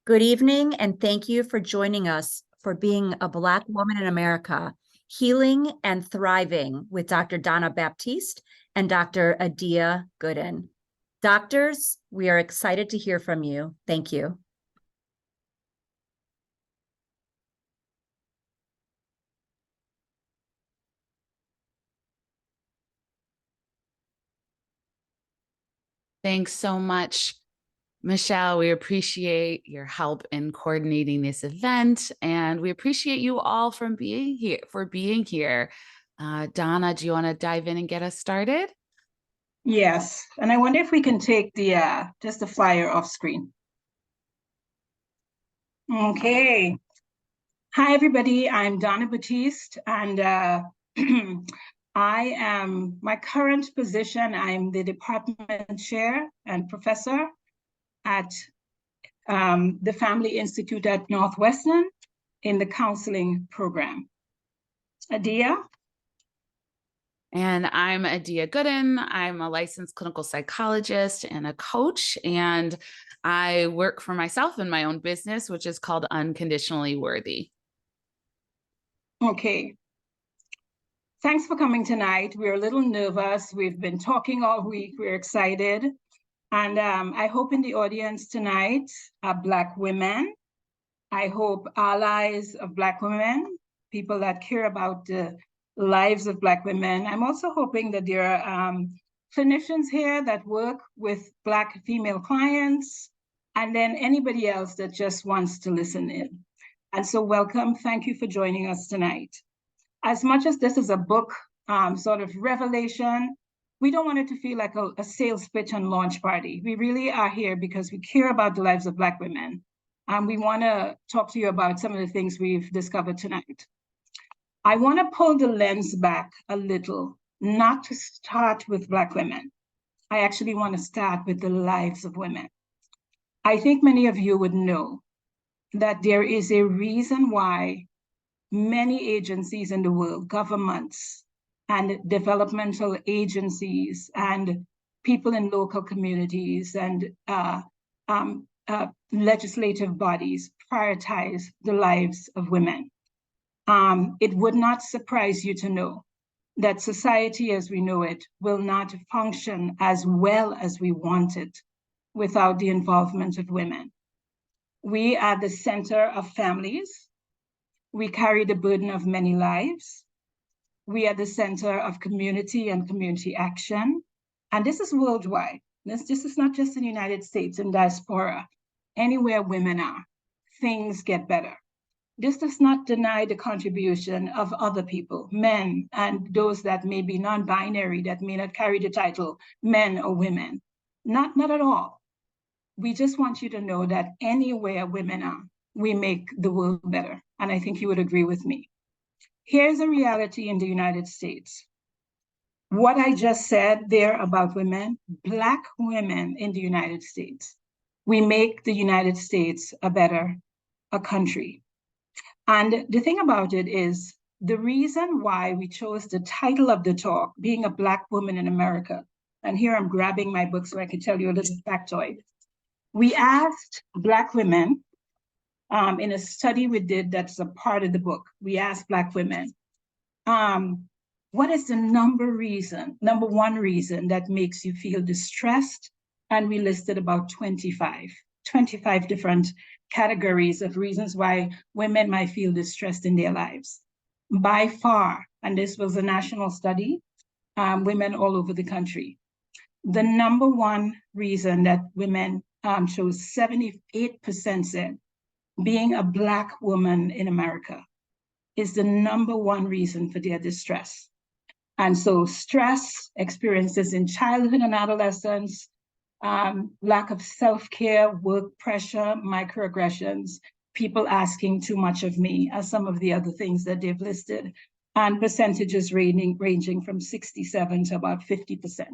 Good evening, and thank you for joining us for Being a Black Woman in America, Healing and Thriving with Dr. Donna Baptiste and Dr. Adia Gooden. Doctors, we are excited to hear from you. Thank you. Thanks so much, Michelle. We appreciate your help in coordinating this event, and we appreciate you all for being here. Donna, do you want to dive in and get us started? Yes, and I wonder if we can take the just the flyer off screen. Okay. Hi, everybody. I'm Donna Baptiste, and I am my current position. I'm the department chair and professor at the Family Institute at Northwestern in the counseling program. Adia? And I'm Adia Gooden. I'm a licensed clinical psychologist and a coach, and I work for myself in my own business, which is called Unconditionally Worthy. Okay. Thanks for coming tonight. We're a little nervous. We've been talking all week. We're excited. And I hope in the audience tonight are Black women. I hope allies of Black women, people that care about the lives of Black women. I'm also hoping that there are clinicians here that work with Black female clients, and then anybody else that just wants to listen in. And so welcome. Thank you for joining us tonight. As much as this is a book sort of revelation, we don't want it to feel like a sales pitch and launch party. We really are here because we care about the lives of Black women. We want to talk to you about some of the things we've discovered tonight. I want to pull the lens back a little, not to start with Black women. I actually want to start with the lives of women. I think many of you would know that there is a reason why many agencies in the world, governments and developmental agencies and people in local communities and legislative bodies prioritize the lives of women. It would not surprise you to know that society as we know it will not function as well as we want it without the involvement of women. We are the center of families. We carry the burden of many lives. We are the center of community and community action. And this is worldwide. This is not just in the United States, in diaspora. Anywhere women are, things get better. This does not deny the contribution of other people, men, and those that may be non-binary, that may not carry the title men or women. Not at all. We just want you to know that anywhere women are, we make the world better. And I think you would agree with me. Here's a reality in the United States. What I just said there about women, Black women in the United States, we make the United States a country. And the thing about it is, the reason why we chose the title of the talk, Being a Black Woman in America, and here I'm grabbing my book so I can tell you a little factoid. We asked Black women, in a study we did that's a part of the book, we asked Black women, what is the number one reason that makes you feel distressed? And we listed about 25 different categories of reasons why women might feel distressed in their lives. By far, and this was a national study, women all over the country, the number one reason that women chose, 78% said, being a Black woman in America is the number one reason for their distress. And so stress, experiences in childhood and adolescence, lack of self-care, work pressure, microaggressions, people asking too much of me are some of the other things that they've listed, and percentages ranging from 67 to about 50%.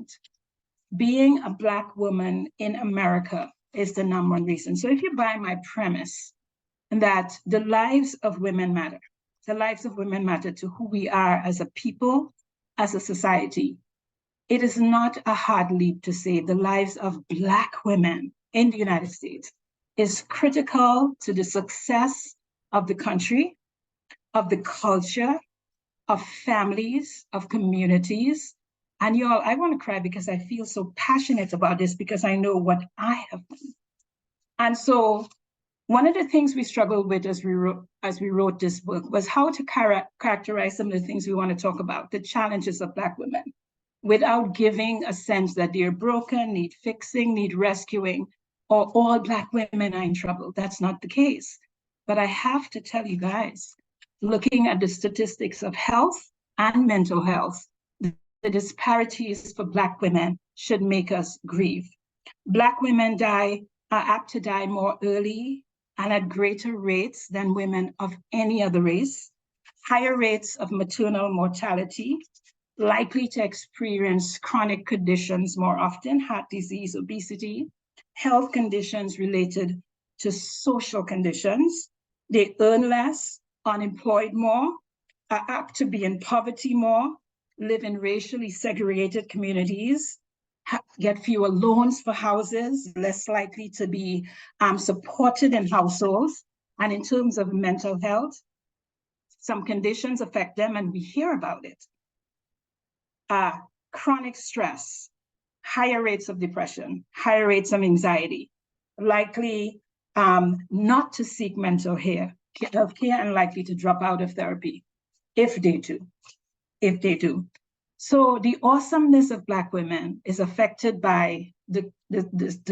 Being a Black woman in America is the number one reason. So if you buy my premise that the lives of women matter, the lives of women matter to who we are as a people, as a society, it is not a hard leap to say the lives of Black women in the United States is critical to the success of the country, of the culture, of families, of communities. And y'all, I want to cry because I feel so passionate about this because I know what I have done. And so one of the things we struggled with as we wrote this book was how to characterize some of the things we want to talk about, the challenges of Black women, without giving a sense that they're broken, need fixing, need rescuing, or all Black women are in trouble. That's not the case. But I have to tell you guys, looking at the statistics of health and mental health, the disparities for Black women should make us grieve. Black women are apt to die more early and at greater rates than women of any other race, higher rates of maternal mortality, likely to experience chronic conditions more often, heart disease, obesity, health conditions related to social conditions. They earn less, unemployed more, are apt to be in poverty more, live in racially segregated communities, get fewer loans for houses, less likely to be supported in households. And in terms of mental health, some conditions affect them and we hear about it. Chronic stress, higher rates of depression, higher rates of anxiety, likely not to seek mental health care and likely to drop out of therapy if they do. So the awesomeness of Black women is affected by the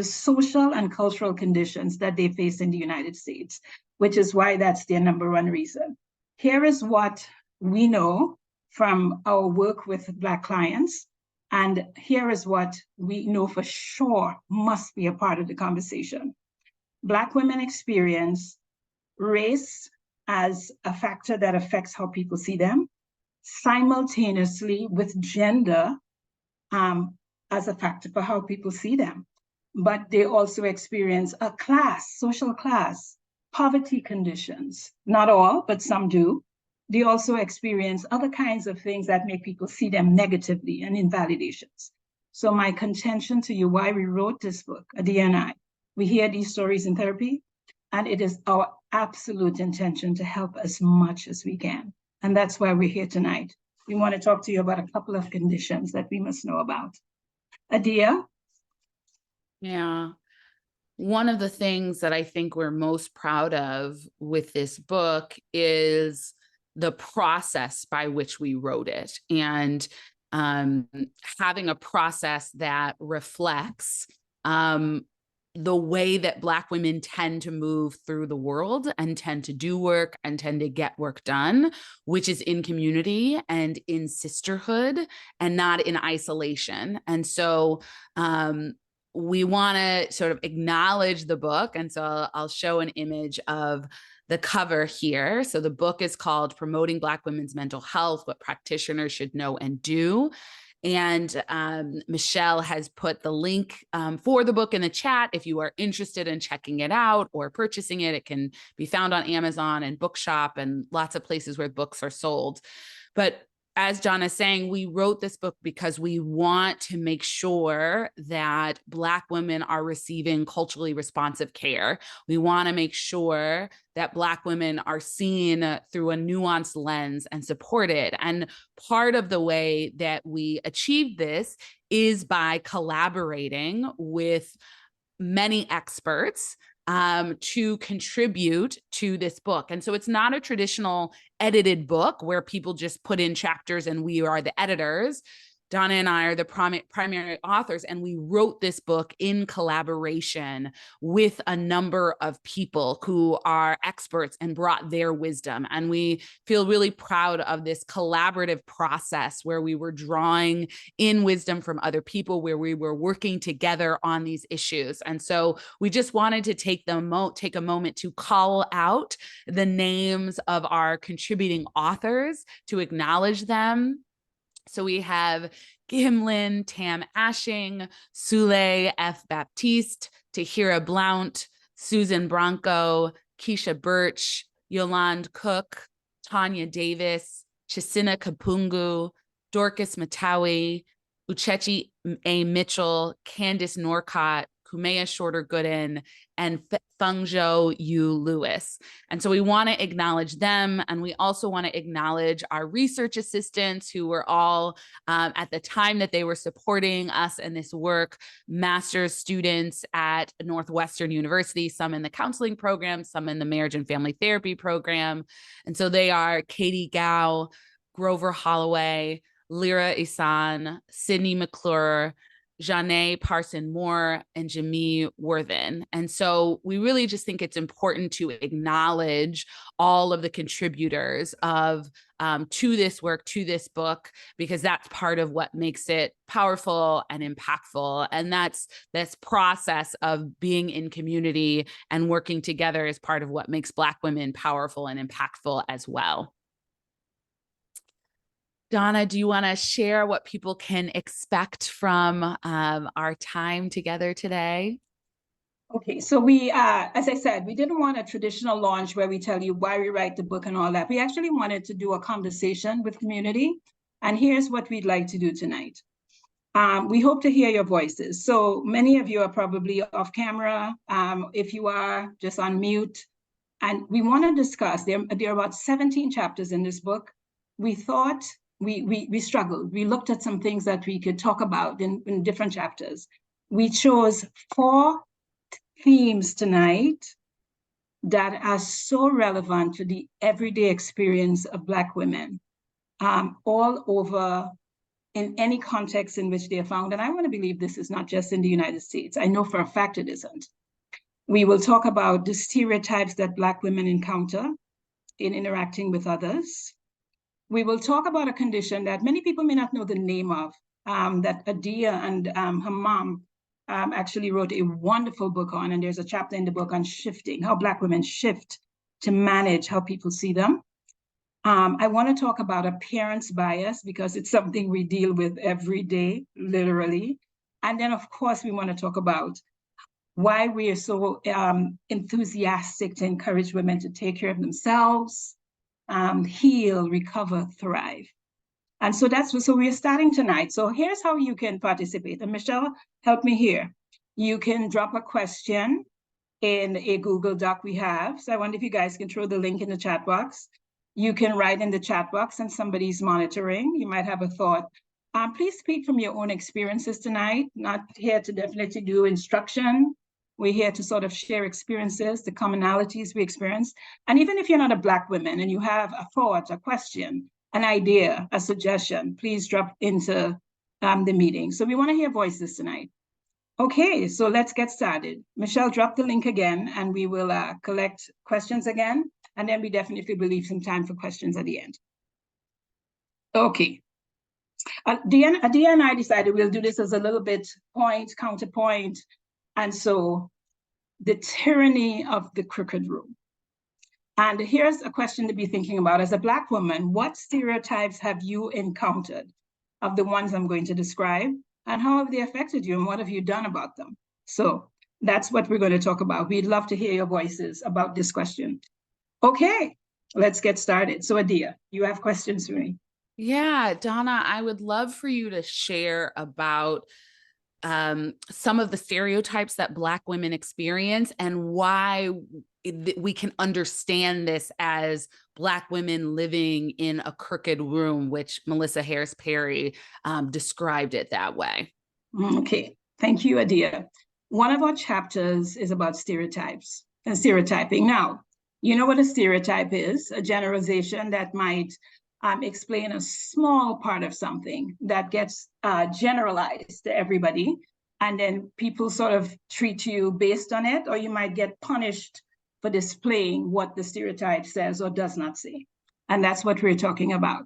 social and cultural conditions that they face in the United States, which is why that's their number one reason. Here is what we know from our work with Black clients, and here is what we know for sure must be a part of the conversation. Black women experience race as a factor that affects how people see them, simultaneously with gender as a factor for how people see them. But they also experience a class, social class, poverty conditions. Not all, but some do. They also experience other kinds of things that make people see them negatively and invalidations. So my contention to you, why we wrote this book, Adia and I, we hear these stories in therapy, and it is our absolute intention to help as much as we can. And that's why we're here tonight. We want to talk to you about a couple of conditions that we must know about. Adia? Yeah. One of the things that I think we're most proud of with this book is the process by which we wrote it, and having a process that reflects the way that Black women tend to move through the world and tend to do work and tend to get work done, which is in community and in sisterhood and not in isolation. And so we want to sort of acknowledge the book. And so I'll show an image of the cover here. So the book is called Promoting Black Women's Mental Health, What Practitioners Should Know and Do. And Michelle has put the link for the book in the chat. If you are interested in checking it out or purchasing it, it can be found on Amazon and Bookshop and lots of places where books are sold. But as John is saying, we wrote this book because we want to make sure that Black women are receiving culturally responsive care. We want to make sure that Black women are seen through a nuanced lens and supported. And part of the way that we achieve this is by collaborating with many experts to contribute to this book. And so it's not a traditional edited book where people just put in chapters and we are the editors. Donna and I are the primary authors, and we wrote this book in collaboration with a number of people who are experts and brought their wisdom. And we feel really proud of this collaborative process where we were drawing in wisdom from other people, where we were working together on these issues. And so we just wanted to take a moment to call out the names of our contributing authors, to acknowledge them. So we have Gimlin, Tam Ashing, Sule F. Baptiste, Tahira Blount, Susan Branco, Keisha Birch, Yolande Cook, Tanya Davis, Chisina Kapungu, Dorcas Matawi, Uchechi A. Mitchell, Candice Norcott, Kumea Shorter Gooden, and Fungjo Yu Lewis. And so we want to acknowledge them. And we also want to acknowledge our research assistants who were all, at the time that they were supporting us in this work, master's students at Northwestern University, some in the counseling program, some in the marriage and family therapy program. And so they are Katie Gao, Grover Holloway, Lyra Isan, Sydney McClure, Janae Parson Moore, and Jamie Worthen. And so we really just think it's important to acknowledge all of the contributors of to this work, to this book, because that's part of what makes it powerful and impactful. And that's this process of being in community and working together is part of what makes Black women powerful and impactful as well. Donna, do you want to share what people can expect from our time together today? Okay, so we, as I said, we didn't want a traditional launch where we tell you why we write the book and all that. We actually wanted to do a conversation with community. And here's what we'd like to do tonight. We hope to hear your voices. So many of you are probably off camera. If you are, just on mute. And we want to discuss, there are about 17 chapters in this book. We thought, we struggled. We looked at some things that we could talk about in different chapters. We chose 4 themes tonight that are so relevant to the everyday experience of Black women, all over, in any context in which they are found. And I want to believe this is not just in the United States. I know for a fact it isn't. We will talk about the stereotypes that Black women encounter in interacting with others. We will talk about a condition that many people may not know the name of, that Adia and her mom actually wrote a wonderful book on, and there's a chapter in the book on shifting, how Black women shift to manage how people see them. I want to talk about appearance bias because it's something we deal with every day, literally. And then, of course, we want to talk about why we are so enthusiastic to encourage women to take care of themselves, heal, recover, thrive. And so so we're starting tonight. So here's how you can participate. And Michelle, help me here. You can drop a question in a Google Doc we have. So I wonder if you guys can throw the link in the chat box. You can write in the chat box and somebody's monitoring. You might have a thought. Please speak from your own experiences tonight. Not here to definitely do instruction. We're here to sort of share experiences, the commonalities we experience. And even if you're not a Black woman and you have a thought, a question, an idea, a suggestion, please drop into the meeting. So we want to hear voices tonight. Okay, so let's get started. Michelle, drop the link again and we will collect questions again. And then we definitely will leave some time for questions at the end. Okay. Adia and I decided we'll do this as a little bit counterpoint. And so the tyranny of the crooked room. And here's a question to be thinking about. As a Black woman, what stereotypes have you encountered of the ones I'm going to describe? And how have they affected you? And what have you done about them? So that's what we're going to talk about. We'd love to hear your voices about this question. Okay, let's get started. So Adia, you have questions for me? Yeah, Donna, I would love for you to share about some of the stereotypes that Black women experience and why we can understand this as Black women living in a crooked room, which Melissa Harris Perry described it that way. Okay, thank you, Adia. One of our chapters is about stereotypes and stereotyping. Now, you know what a stereotype is? A generalization that might explain a small part of something that gets generalized to everybody. And then people sort of treat you based on it, or you might get punished for displaying what the stereotype says or does not say. And that's what we're talking about.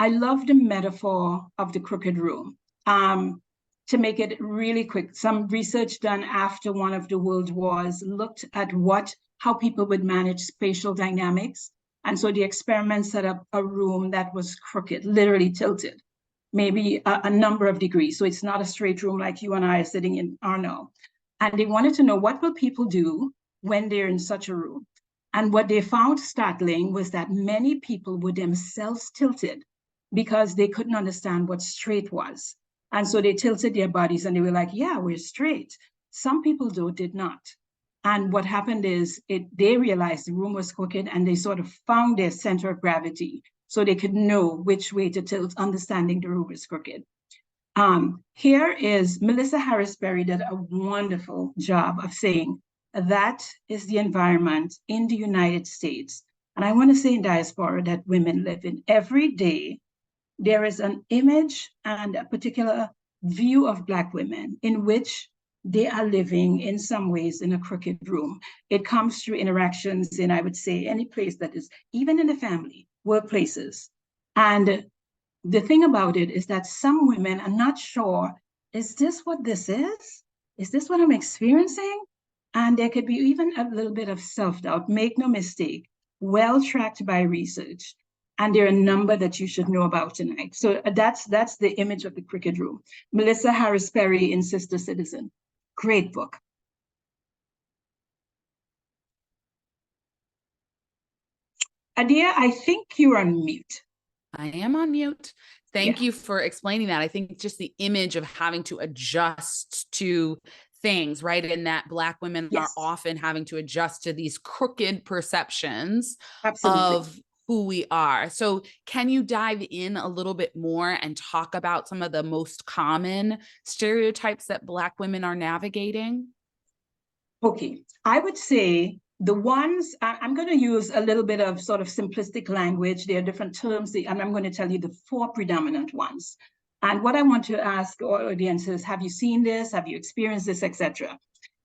I love the metaphor of the crooked room. To make it really quick, some research done after one of the world wars looked at how people would manage spatial dynamics. And so the experiment set up a room that was crooked, literally tilted, maybe a number of degrees. So it's not a straight room like you and I are sitting in Arno. And they wanted to know, what will people do when they're in such a room? And what they found startling was that many people were themselves tilted because they couldn't understand what straight was. And so they tilted their bodies and they were like, yeah, we're straight. Some people, though, did not. And what happened is they realized the room was crooked, and they sort of found their center of gravity so they could know which way to tilt, understanding the room was crooked. Here is Melissa Harris Perry did a wonderful job of saying that is the environment in the United States. And I want to say in diaspora that women live in. Every day, there is an image and a particular view of Black women in which they are living in some ways in a crooked room. It comes through interactions in, I would say, any place that is, even in the family, workplaces. And the thing about it is that some women are not sure, is this what this is? Is this what I'm experiencing? And there could be even a little bit of self-doubt. Make no mistake, well tracked by research. And there are a number that you should know about tonight. So that's the image of the crooked room. Melissa Harris Perry in Sister Citizen. Great book. Adia, I think you're on mute. I am on mute. Thank you for explaining that. I think just the image of having to adjust to things, right? And that Black women are often having to adjust to these crooked perceptions of who we are. So can you dive in a little bit more and talk about some of the most common stereotypes that Black women are navigating? Okay, I would say the ones, I'm going to use a little bit of sort of simplistic language. There are different terms, and I'm going to tell you the 4 predominant ones. And what I want to ask our audiences, have you seen this? Have you experienced this, etc.?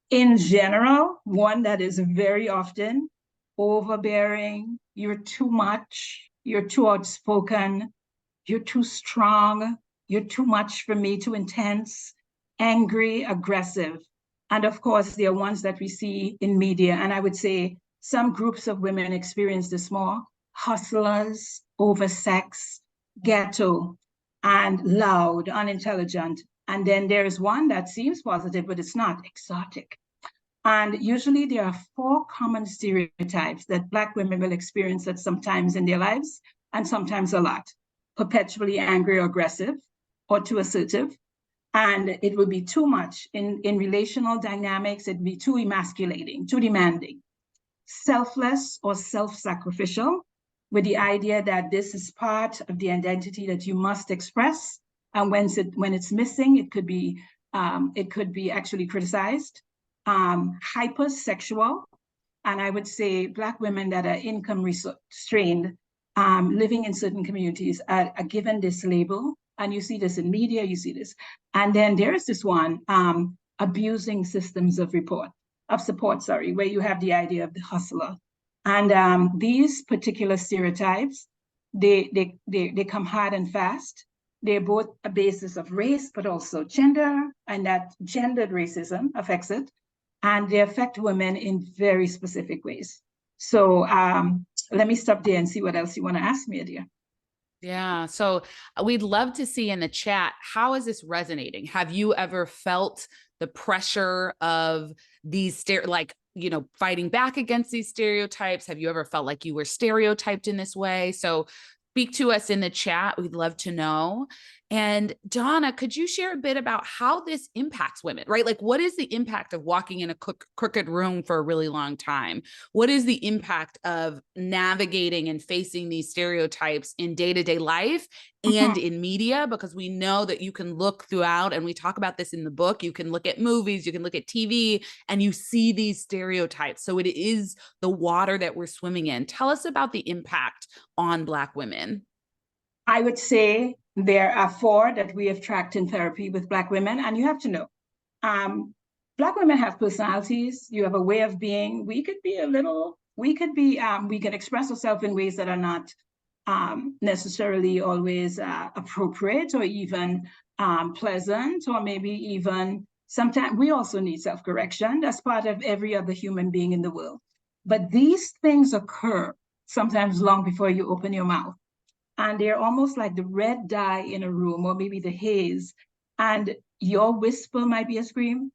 In general, one that is very often overbearing, you're too much, you're too outspoken, you're too strong, you're too much for me, too intense, angry, aggressive. And of course, there are ones that we see in media. And I would say some groups of women experience this more: hustlers, oversexed, ghetto, and loud, unintelligent. And then there is one that seems positive, but it's not: exotic. And usually there are 4 common stereotypes that Black women will experience at some times in their lives, and sometimes a lot: perpetually angry or aggressive, or too assertive. And it would be too much in relational dynamics. It'd be too emasculating, too demanding. Selfless or self-sacrificial, with the idea that this is part of the identity that you must express. And when it's missing, it could be actually criticized. Hypersexual, and I would say Black women that are income restrained, living in certain communities are given this label. And you see this in media, you see this. And then there is this one, abusing systems of support, where you have the idea of the hustler. And these particular stereotypes, they come hard and fast. They're both a basis of race, but also gender, and that gendered racism affects it. And they affect women in very specific ways. So let me stop there and see what else you want to ask me, Adia. Yeah. So we'd love to see in the chat, how is this resonating? Have you ever felt the pressure of these fighting back against these stereotypes? Have you ever felt like you were stereotyped in this way? So speak to us in the chat. We'd love to know. And Donna, could you share a bit about how this impacts women, right? Like, what is the impact of walking in a crooked room for a really long time? What is the impact of navigating and facing these stereotypes in day-to-day life and in media? Because we know that you can look throughout, and we talk about this in the book, you can look at movies, you can look at TV, and you see these stereotypes. So it is the water that we're swimming in. Tell us about the impact on Black women. I would say there are 4 that we have tracked in therapy with Black women. And you have to know, Black women have personalities. You have a way of being. We can express ourselves in ways that are not necessarily always appropriate or even pleasant, or maybe even sometimes we also need self-correction. That's part of every other human being in the world. But these things occur sometimes long before you open your mouth. And they're almost like the red dye in a room, or maybe the haze. And your whisper might be a scream.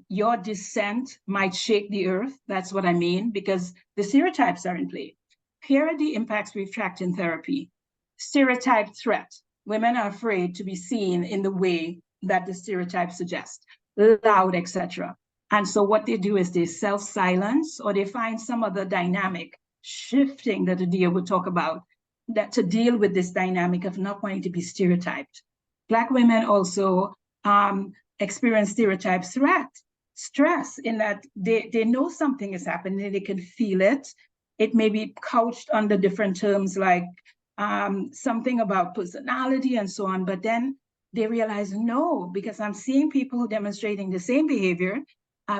Your dissent might shake the earth. That's what I mean, because the stereotypes are in play. Here are the impacts we've tracked in therapy. Stereotype threat. Women are afraid to be seen in the way that the stereotypes suggest. loud, etc. And so what they do is they self-silence, or they find some other dynamic shifting that Adia would talk about, that to deal with this dynamic of not wanting to be stereotyped. Black women also experience stereotype threat, stress, in that they know something is happening, they can feel it. It may be couched under different terms like something about personality and so on, but then they realize, no, because I'm seeing people demonstrating the same behavior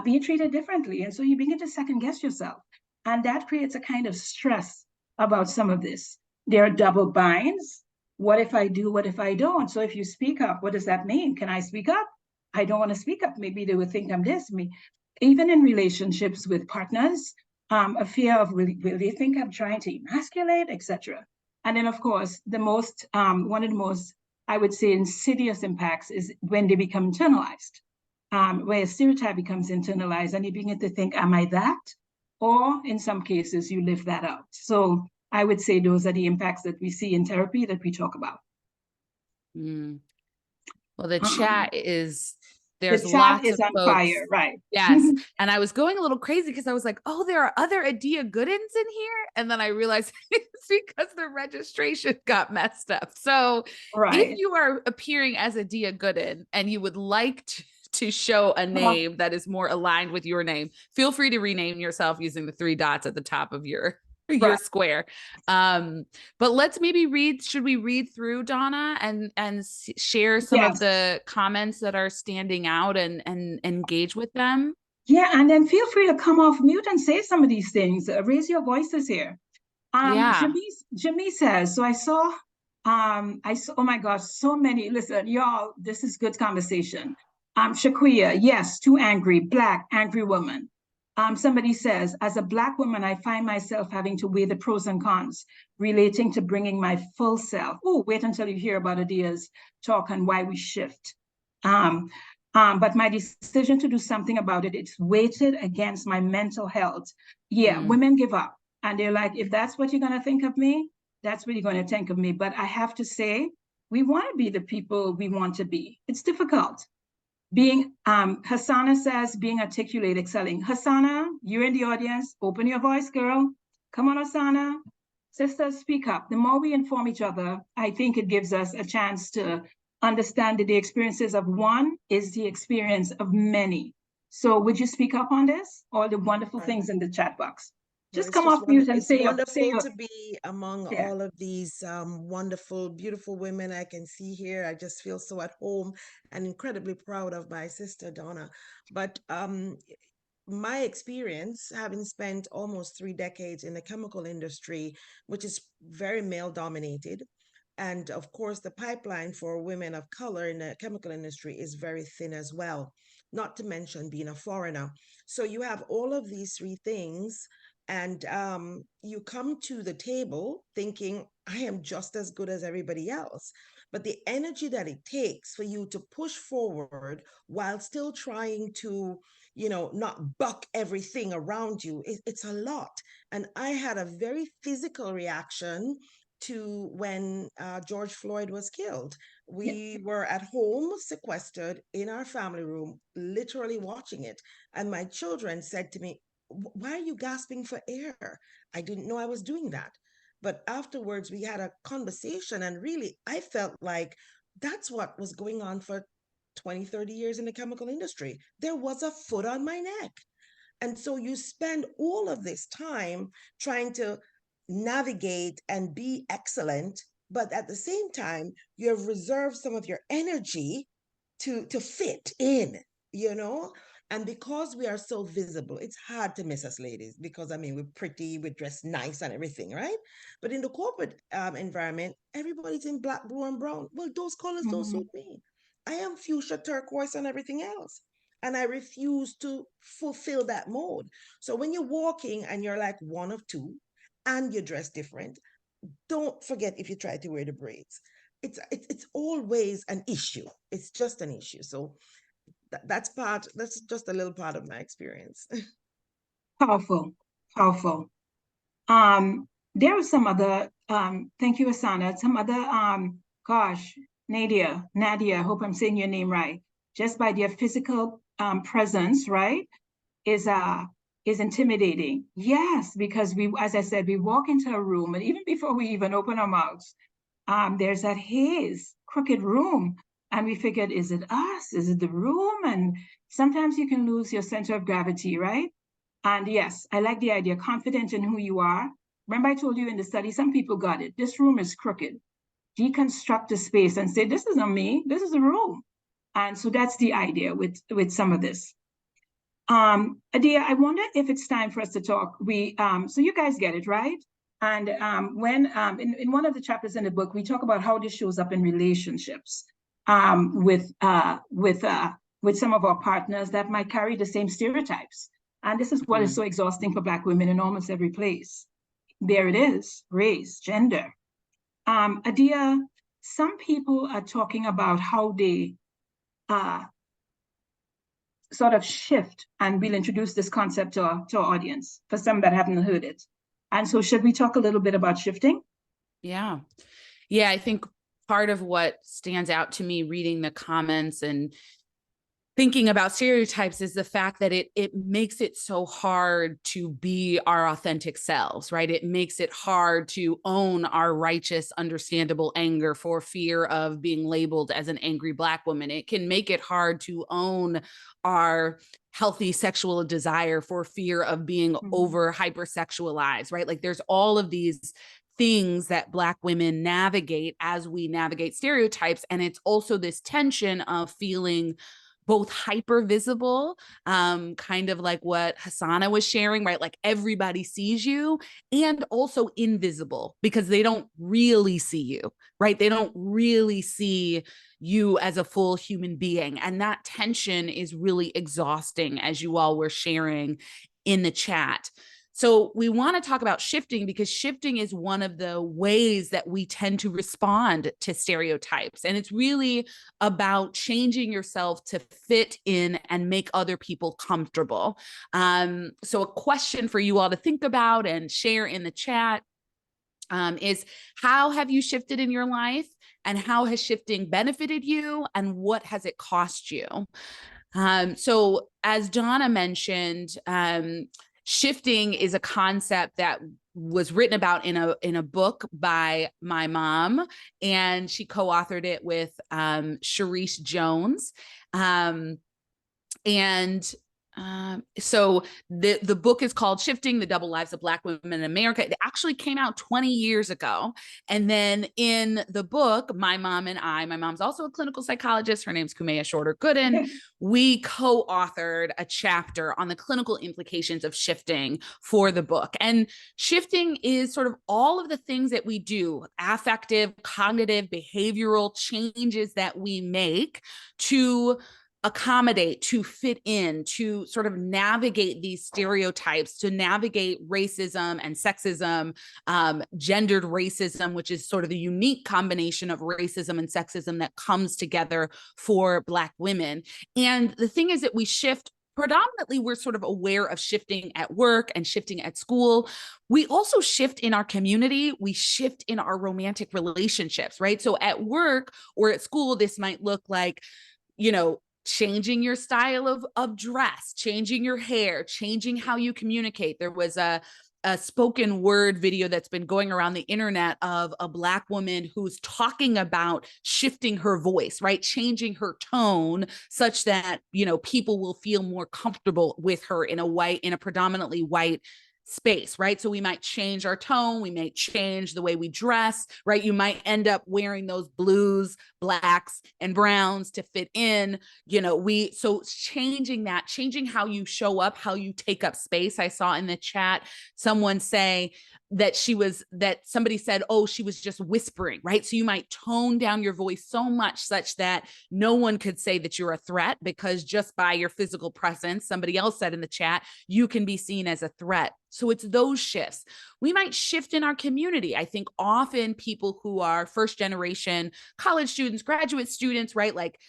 being treated differently. And so you begin to second guess yourself. And that creates a kind of stress about some of this. There are double binds. What if I do? What if I don't? So if you speak up, what does that mean? Can I speak up? I don't want to speak up. Maybe they would think I'm this. Me. Even in relationships with partners, a fear of will they think I'm trying to emasculate, etc. And then, of course, one of the most, I would say, insidious impacts is when they become internalized, where a stereotype becomes internalized and you begin to think, am I that? Or in some cases, you live that out. So I would say those are the impacts that we see in therapy that we talk about. Mm. Well, the chat is, The there's chat lots is of on folks. fire, right? Yes. And I was going a little crazy because I was like, oh, there are other Adia Goodens in here. And then I realized it's because the registration got messed up. So Right. if you are appearing as Adia Gooden and you would like to show a name that is more aligned with your name, feel free to rename yourself using the 3 dots at the top of your square. But let's maybe should we read through, Donna, and share some of the comments that are standing out and engage with them? Yeah, and then feel free to come off mute and say some of these things. Raise your voices here. Jamie says, so I saw, oh my gosh, so many. Listen, y'all, this is good conversation. Shaquia, yes, too angry, Black, angry woman. Somebody says, as a Black woman, I find myself having to weigh the pros and cons relating to bringing my full self. Oh, wait until you hear about Adia's talk on why we shift. But my decision to do something about it, it's weighted against my mental health. Yeah, women give up. And they're like, if that's what you're going to think of me, that's what you're going to think of me. But I have to say, we want to be the people we want to be. It's difficult. Hassana says, being articulate, excelling. Hassana, you're in the audience. Open your voice, girl. Come on, Hassana. Sisters, speak up. The more we inform each other, I think it gives us a chance to understand that the experiences of one is the experience of many. So would you speak up on this? All the wonderful things in the chat box. Just come off mute and say it's wonderful to be among all of these wonderful, beautiful women I can see here. I just feel so at home and incredibly proud of my sister, Donna. But my experience, having spent almost 3 decades in the chemical industry, which is very male dominated, and of course, the pipeline for women of color in the chemical industry is very thin as well, not to mention being a foreigner. So you have all of these 3 things, and you come to the table thinking, I am just as good as everybody else. But the energy that it takes for you to push forward while still trying to, not buck everything around you, it's a lot. And I had a very physical reaction to when George Floyd was killed. We were at home, sequestered in our family room, literally watching it. And my children said to me, why are you gasping for air? I didn't know I was doing that. But afterwards, we had a conversation, and really, I felt like that's what was going on for 20, 30 years in the chemical industry. There was a foot on my neck. And so you spend all of this time trying to navigate and be excellent, but at the same time, you have reserved some of your energy to fit in, And because we are so visible, it's hard to miss us ladies, because we're pretty, we dress nice and everything, right? But in the corporate environment, everybody's in black, blue, and brown. Well, those colors don't suit me. I am fuchsia, turquoise, and everything else. And I refuse to fulfill that mode. So when you're walking and you're like one of two and you dress different, don't forget if you try to wear the braids. It's always an issue. It's just an issue. So that's just a little part of my experience. Powerful. There was some other, thank you, Asana, some other, Nadia, I hope I'm saying your name right. Just by their physical presence, right, is intimidating. Yes, because we, as I said, we walk into a room, and even before we even open our mouths, there's that haze, crooked room. And we figured, is it us? Is it the room? And sometimes you can lose your center of gravity, right? And yes, I like the idea, confident in who you are. Remember I told you in the study, some people got it. This room is crooked. Deconstruct the space and say, this isn't me, this is the room. And so that's the idea with some of this. Adia, I wonder if it's time for us to talk. So you guys get it, right? And when in one of the chapters in the book, we talk about how this shows up in relationships with some of our partners that might carry the same stereotypes. And this is what is so exhausting for Black women in almost every place. There it is, race, gender. Adia, some people are talking about how they sort of shift, and we'll introduce this concept to our audience for some that haven't heard it. And so should we talk a little bit about shifting? Yeah. Yeah, I think part of what stands out to me reading the comments and thinking about stereotypes is the fact that it makes it so hard to be our authentic selves, right? It makes it hard to own our righteous, understandable anger for fear of being labeled as an angry Black woman. It can make it hard to own our healthy sexual desire for fear of being over hypersexualized, right? Like there's all of these things that Black women navigate as we navigate stereotypes. And it's also this tension of feeling both hyper visible, kind of like what Hassana was sharing, right? Like everybody sees you, and also invisible because they don't really see you, right? They don't really see you as a full human being. And that tension is really exhausting, as you all were sharing in the chat. So we want to talk about shifting because shifting is one of the ways that we tend to respond to stereotypes. And it's really about changing yourself to fit in and make other people comfortable. So a question for you all to think about and share in the chat is, how have you shifted in your life? And how has shifting benefited you? And what has it cost you? So as Donna mentioned, shifting is a concept that was written about in a book by my mom, and she co-authored it with Sharice Jones. So the book is called Shifting: The Double Lives of Black Women in America. It actually came out 20 years ago. And then in the book, my mom's also a clinical psychologist. Her name's Kumeya Shorter Gooden. We co-authored a chapter on the clinical implications of shifting for the book. And shifting is sort of all of the things that we do, affective, cognitive, behavioral changes that we make to accommodate, to fit in, to sort of navigate these stereotypes, to navigate racism and sexism, gendered racism, which is sort of the unique combination of racism and sexism that comes together for Black women. And the thing is that we shift predominantly, we're sort of aware of shifting at work and shifting at school. We also shift in our community. We shift in our romantic relationships, right? So at work or at school, this might look like, changing your style of dress, changing your hair, changing how you communicate. There was a spoken word video that's been going around the internet of a Black woman who's talking about shifting her voice, right? Changing her tone such that, people will feel more comfortable with her in a predominantly white space, right? So we might change our tone, we may change the way we dress, right? You might end up wearing those blues, blacks, and browns to fit in, so changing that, changing how you show up, how you take up space. I saw in the chat someone say that somebody said, oh, she was just whispering, right? So you might tone down your voice so much such that no one could say that you're a threat, because just by your physical presence, somebody else said in the chat, you can be seen as a threat. So it's those shifts. We might shift in our community. I think often people who are first generation college students, graduate students, right? Like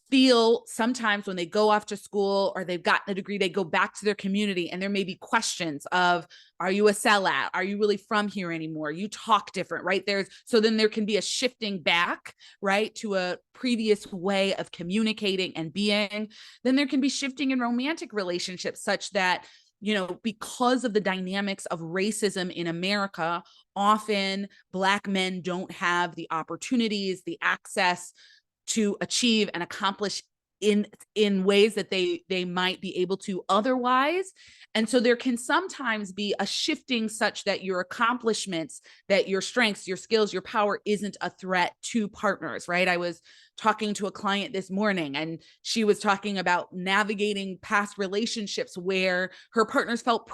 feel sometimes when they go off to school or they've gotten a degree, they go back to their community and there may be questions of, are you a sellout? Are you really from here anymore? You talk different, right? So then there can be a shifting back, right, to a previous way of communicating and being. Then there can be shifting in romantic relationships such that, you know, because of the dynamics of racism in America, often Black men don't have the opportunities, the access to achieve and accomplish in ways that they might be able to otherwise. And so there can sometimes be a shifting such that your accomplishments, that your strengths, your skills, your power isn't a threat to partners, right? I was talking to a client this morning and she was talking about navigating past relationships where her partners felt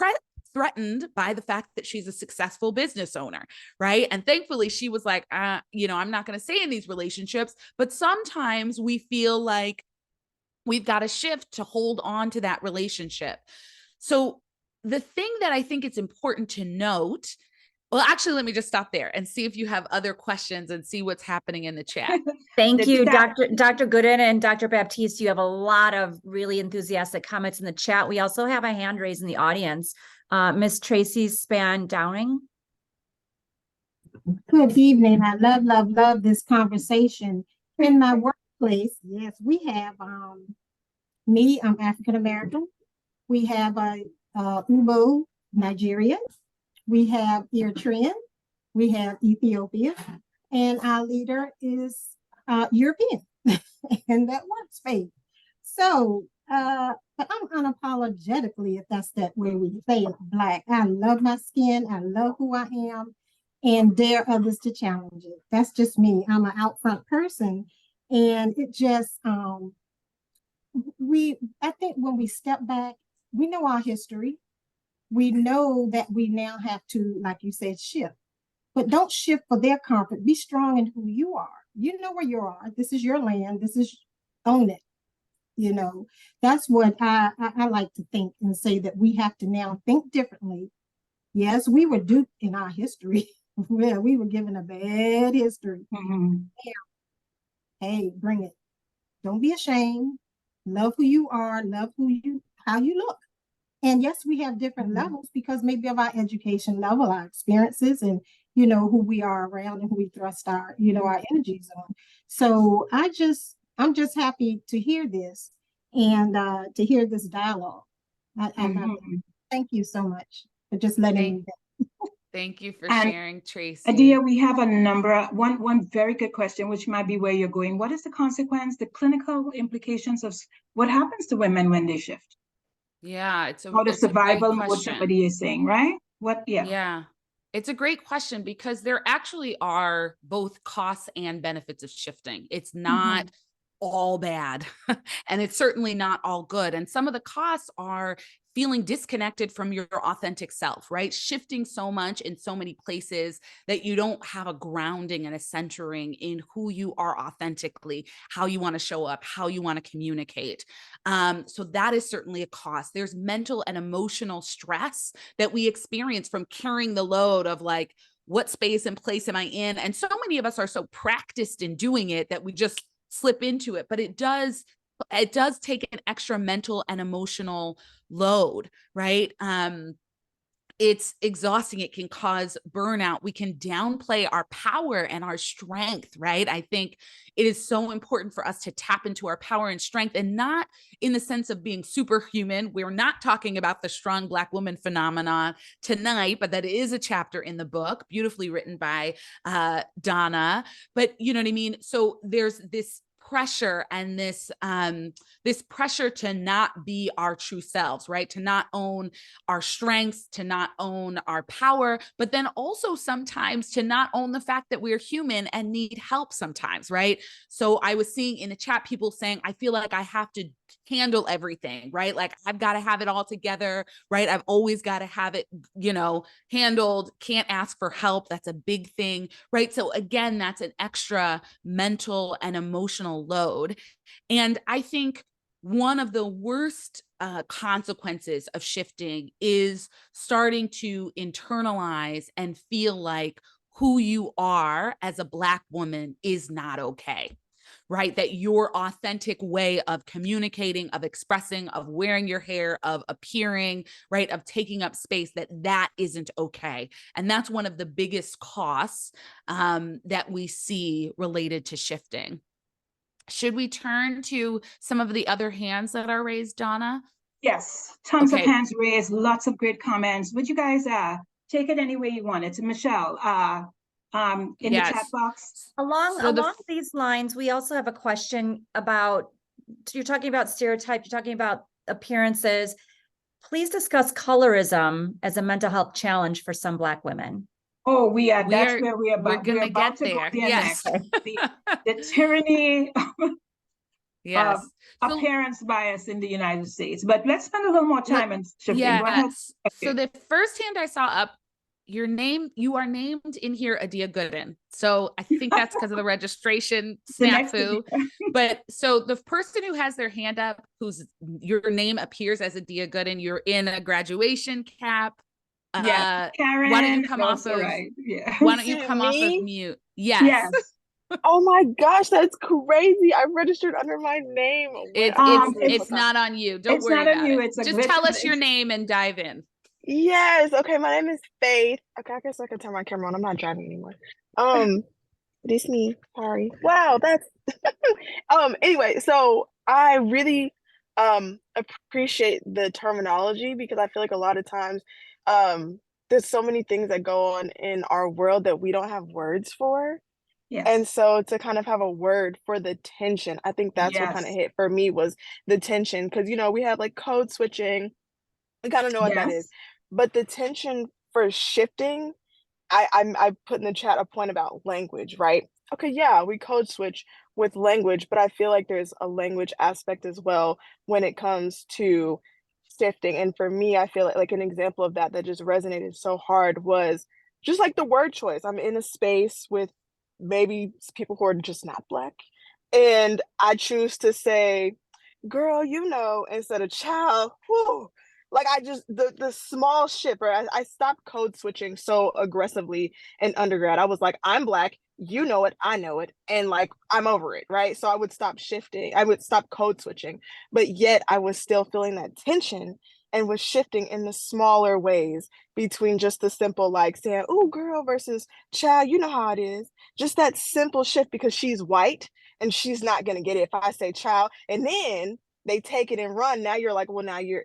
threatened by the fact that she's a successful business owner, right? And thankfully she was like, you know, I'm not going to stay in these relationships, but sometimes we feel like we've got to shift to hold on to that relationship. So the thing that I think it's important to note, well, actually, let me just stop there and see if you have other questions and see what's happening in the chat. Thank you, Dr. Gooden and Dr. Baptiste. You have a lot of really enthusiastic comments in the chat. We also have a hand raised in the audience. Miss Tracy Span Downing. Good evening. I love this conversation. In my workplace, yes, we have me, I'm African American. We have Ubo, Nigeria. We have Eritrean. We have Ethiopia. And our leader is European in that workspace. So, but I'm unapologetically, if that's that way we say it, Black. I love my skin. I love who I am and dare others to challenge it. That's just me. I'm an out front person. And it just, I think when we step back, we know our history. We know that we now have to, like you said, shift. But don't shift for their comfort. Be strong in who you are. You know where you are. This is your land. Own it. You know, that's what I like to think and say, that we have to now think differently. Yes, we were duped in our history. Yeah, we were given a bad history. Mm-hmm. Hey, bring it. Don't be ashamed. Love who you are. Love how you look. And yes, we have different levels because maybe of our education level, our experiences, and you know who we are around and who we thrust our our energies on. So I'm just happy to hear this and to hear this dialogue. Thank you so much for just letting me know. Thank you for sharing, Tracy. Adia, we have one very good question, which might be where you're going. What is the consequence, the clinical implications of what happens to women when they shift? Yeah, it's the survival mode, question. somebody is saying, right? Yeah. It's a great question because there actually are both costs and benefits of shifting. It's not all bad and it's certainly not all good. And some of the costs are feeling disconnected from your authentic self, right? Shifting so much in so many places that you don't have a grounding and a centering in who you are authentically, how you want to show up, how you want to communicate. So that is certainly a cost. There's mental and emotional stress that we experience from carrying the load of like, what space and place am I in? And so many of us are so practiced in doing it that we just slip into it, but it does take an extra mental and emotional load, right? It's exhausting. It can cause burnout. We can downplay our power and our strength, right? I think it is so important for us to tap into our power and strength, and not in the sense of being superhuman. We're not talking about the strong Black woman phenomenon tonight, but that is a chapter in the book, beautifully written by Donna. But you know what I mean? So there's this pressure and this pressure to not be our true selves, right? To not own our strengths, to not own our power, but then also sometimes to not own the fact that we're human and need help sometimes, right? So I was seeing in the chat people saying, I feel like I have to handle everything, right? Like I've got to have it all together, right? I've always got to have it, handled, can't ask for help. That's a big thing, right? So again, that's an extra mental and emotional load. And I think one of the worst consequences of shifting is starting to internalize and feel like who you are as a Black woman is not okay. right? That your authentic way of communicating, of expressing, of wearing your hair, of appearing, right? Of taking up space, that isn't okay. And that's one of the biggest costs that we see related to shifting. Should we turn to some of the other hands that are raised, Donna? Yes, tons of Okay. hands raised, lots of great comments. Would you guys take it any way you want it? Michelle, in the chat Yes. box. Along these lines, we also have a question about, you're talking about stereotypes, you're talking about appearances. Please discuss colorism as a mental health challenge for some Black women. Oh, that's are where we're gonna about get to go there. there Yes. next. The tyranny Yes. of appearance bias in the United States. But let's spend a little more time on shifting. Go ahead. Yes. So the first hand I saw up, you are named in here Adia Gooden. So I think that's because of the registration The next snafu. But so the person who has their hand up, your name appears as Adia Gooden, you're in a graduation cap. Yeah, Karen. Why don't you come off of right? Yeah. Why don't you come off Me? of mute? Yes. Yes. Oh my gosh, that's crazy. I registered under my name. It's not on you. Don't it's worry not on about you. it. It's a Just glitch. tell us your name and dive in. Yes. Okay, my name is Faith. Okay, I guess I can turn my camera on. I'm not driving anymore. This me. Sorry. Wow, that's anyway, so I really appreciate the terminology because I feel like a lot of times there's so many things that go on in our world that we don't have words for. Yes. And so to kind of have a word for the tension, I think that's what kind of hit for me was the tension. Because, we have like code switching. We kind of know what that is. But the tension for shifting, I put in the chat a point about language, right? Okay, yeah, we code switch with language, but I feel like there's a language aspect as well when it comes to shifting. And for me, I feel like an example of that just resonated so hard was just like the word choice. I'm in a space with maybe people who are just not Black, and I choose to say, girl, instead of child. Whew. Like I just the small shift, right? I stopped code switching so aggressively in undergrad. I was like, I'm Black, you know it, I know it, and like I'm over it, right? So I would stop shifting, I would stop code switching, but yet I was still feeling that tension and was shifting in the smaller ways between just the simple like saying, "Oh, girl" versus "child," you know how it is. Just that simple shift because she's white and she's not gonna get it if I say "child," and then they take it and run. Now you're like, well, now you're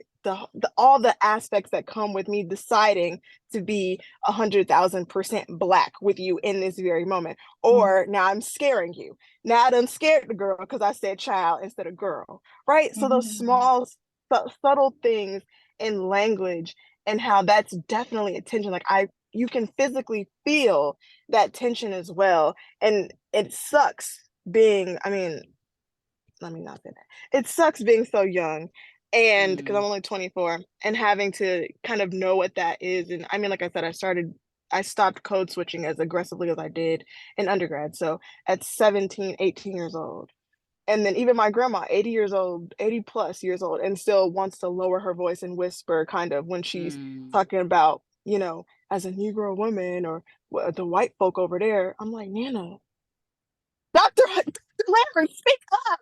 all the aspects that come with me deciding to be 100,000% Black with you in this very moment. Or now I'm scaring you. Now I done scared the girl because I said child instead of girl, right? So those small, subtle things in language and how that's definitely a tension. Like you can physically feel that tension as well. And it sucks being, let me not say that. It sucks being so young and because I'm only 24 and having to kind of know what that is. And like I said, I stopped code switching as aggressively as I did in undergrad. So at 17, 18 years old. And then even my grandma, 80 years old, 80 plus years old, and still wants to lower her voice and whisper kind of when she's talking about, as a Negro woman or the white folk over there. I'm like, Nana, Dr. Lambert, speak up.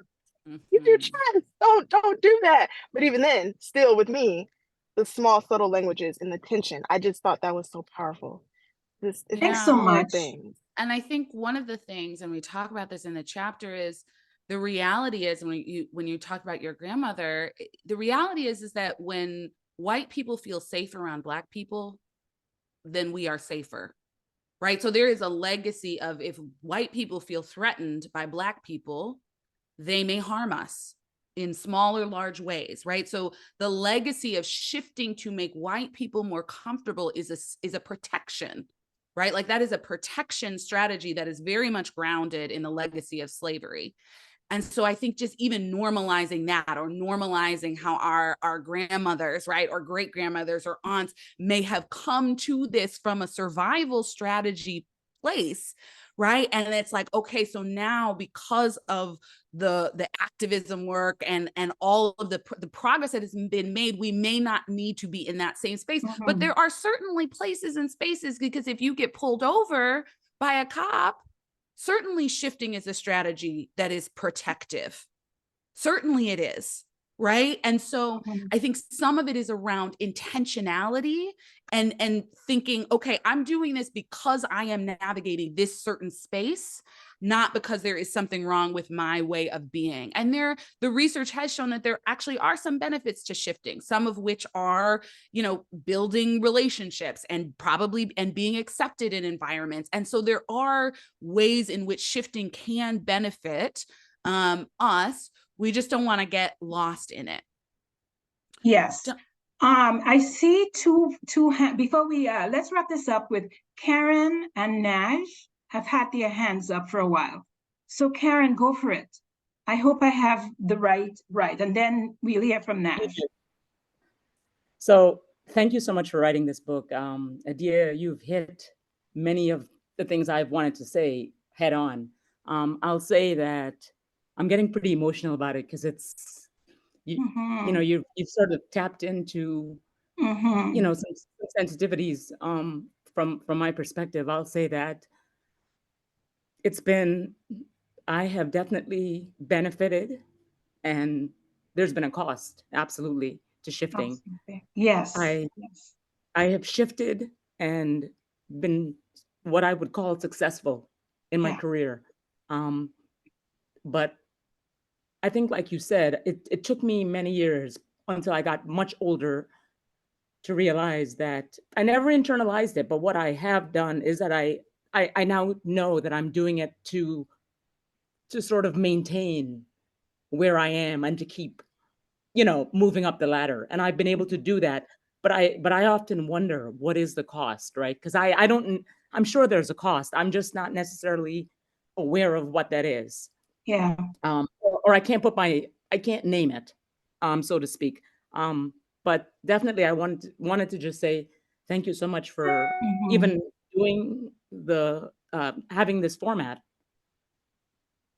Use your chest. Don't do that. But even then, still with me, the small, subtle languages and the tension, I just thought that was so powerful. Thanks so much. And I think one of the things, and we talk about this in the chapter, is the reality is when you talk about your grandmother, the reality is that when white people feel safe around Black people, then we are safer. Right. So there is a legacy of if white people feel threatened by Black people, they may harm us in small or large ways, right? So the legacy of shifting to make white people more comfortable is a protection, right? Like that is a protection strategy that is very much grounded in the legacy of slavery. And so I think just even normalizing that or normalizing how our grandmothers, right, or great grandmothers or aunts may have come to this from a survival strategy place, right? And it's like, okay, so now because of the activism work and all of the progress that has been made, we may not need to be in that same space. But there are certainly places and spaces, because if you get pulled over by a cop, certainly shifting is a strategy that is protective. Certainly it is. Right. And so I think some of it is around intentionality and thinking, okay, I'm doing this because I am navigating this certain space, not because there is something wrong with my way of being. And the research has shown that there actually are some benefits to shifting, some of which are, building relationships and being accepted in environments. And so there are ways in which shifting can benefit us. We just don't want to get lost in it. Yes. I see two before we let's wrap this up with Karen and Nash have had their hands up for a while. So Karen, go for it. I hope I have the right, and then we'll hear from Nash. So thank you so much for writing this book. Adia, you've hit many of the things I've wanted to say head on. I'll say that I'm getting pretty emotional about it because it's, you've sort of tapped into, some sensitivities from my perspective. I'll say that I have definitely benefited, and there's been a cost, absolutely, to shifting. Yes. I have shifted and been what I would call successful in my career. But I think, like you said, it took me many years until I got much older to realize that I never internalized it. But what I have done is that I now know that I'm doing it to sort of maintain where I am and to keep, moving up the ladder. And I've been able to do that. But I often wonder, what is the cost, right? Because I'm sure there's a cost. I'm just not necessarily aware of what that is. Yeah. Or I can't name it, so to speak. But definitely I wanted to just say thank you so much for even doing having this format.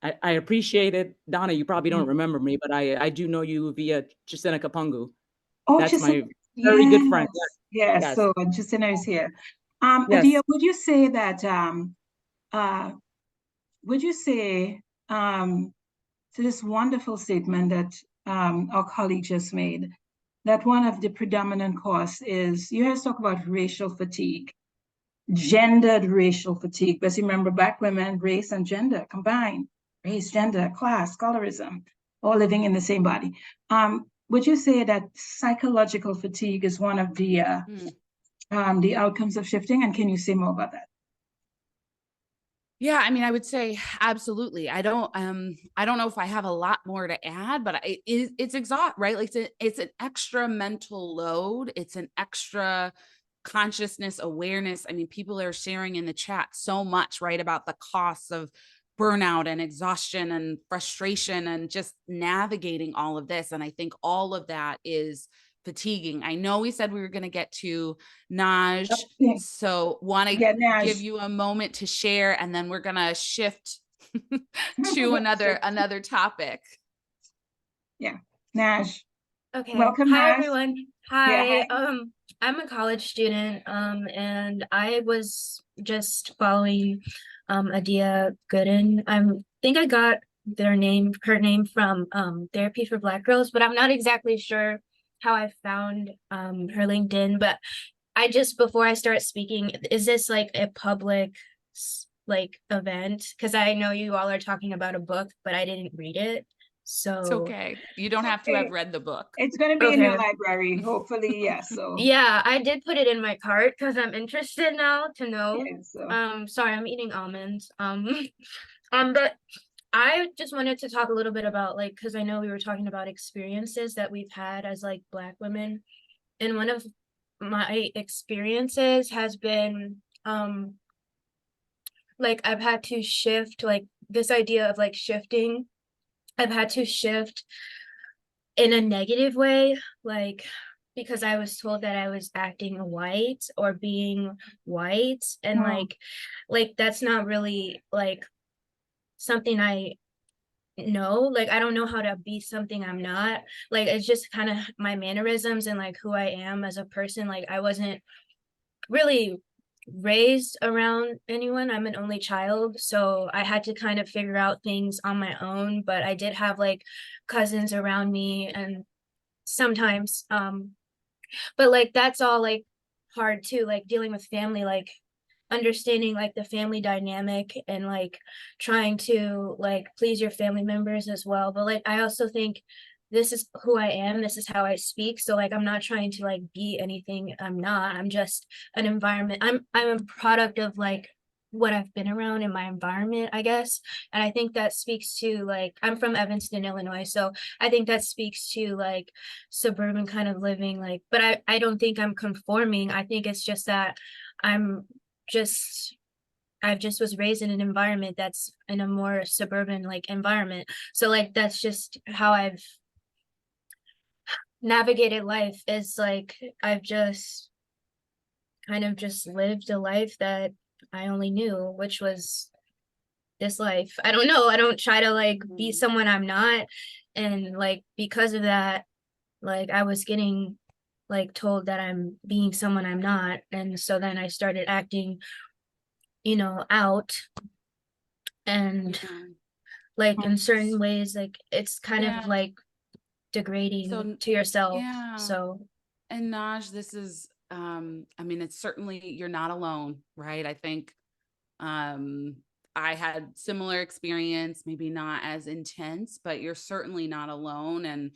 I appreciate it. Donna, you probably don't remember me, but I do know you via Chisenica Pungu. Oh, that's my very good friend. Yes. So Justina is here. Yes. Adia, would you say that to this wonderful statement that our colleague just made, that one of the predominant costs is, you guys talk about racial fatigue, gendered racial fatigue, because remember, Black women, race and gender combined, race, gender, class, colorism, all living in the same body. Would you say that psychological fatigue is one of the outcomes of shifting? And can you say more about that? Yeah, I mean, I would say absolutely. I don't know if I have a lot more to add, but it's exhaust, right? Like it's an extra mental load. It's an extra consciousness, awareness. I mean, people are sharing in the chat so much, right, about the costs of burnout and exhaustion and frustration and just navigating all of this. And I think all of that is fatiguing. I know we said we were going to get to Naj, so want to give you a moment to share, and then we're going to shift to another topic. Yeah, Naj. Okay. Welcome, Hi, Naj. everyone. Hi. Yeah, I'm a college student, and I was just following Adia Gooden. I think I got her name from Therapy for Black Girls, but I'm not exactly sure how I found her LinkedIn. But I just, before I start speaking, is this like a public event? Because I know you all are talking about a book, but I didn't read it. So it's okay. You don't have to have read the book. It's going to be in your library, hopefully. Yes. So yeah, I did put it in my cart because I'm interested now to know. Yeah, Sorry, I'm eating almonds. But I just wanted to talk a little bit about because I know we were talking about experiences that we've had as Black women, and one of my experiences has been I've had to shift this idea of shifting. I've had to shift in a negative way, because I was told that I was acting white or being white, and that's not really something I know. I don't know how to be something I'm not. It's just kind of my mannerisms and who I am as a person. I wasn't really raised around anyone. I'm an only child, so I had to kind of figure out things on my own, but I did have like cousins around me and sometimes but like that's all like hard too, like dealing with family, like understanding like the family dynamic and like trying to like please your family members as well. But like I also think this is who I am, this is how I speak. So like I'm not trying to like be anything I'm not. I'm just an environment. I'm a product of like what I've been around in my environment, I guess. And I think that speaks to like I'm from Evanston, Illinois. So I think that speaks to like suburban kind of living, like, but I don't think I'm conforming. I think it's just that I'm just I've just was raised in an environment that's in a more suburban like environment. So like that's just how I've navigated life, is like I've just kind of just lived a life that I only knew, which was this life. I don't know. I don't try to like be someone I'm not. And like because of that, like I was getting like told that I'm being someone I'm not. And so then I started acting, you know, out and like in certain ways, like it's kind of like degrading to yourself. So and Naj, this is I mean, it's certainly, you're not alone, right? I think I had similar experience, maybe not as intense, but you're certainly not alone. And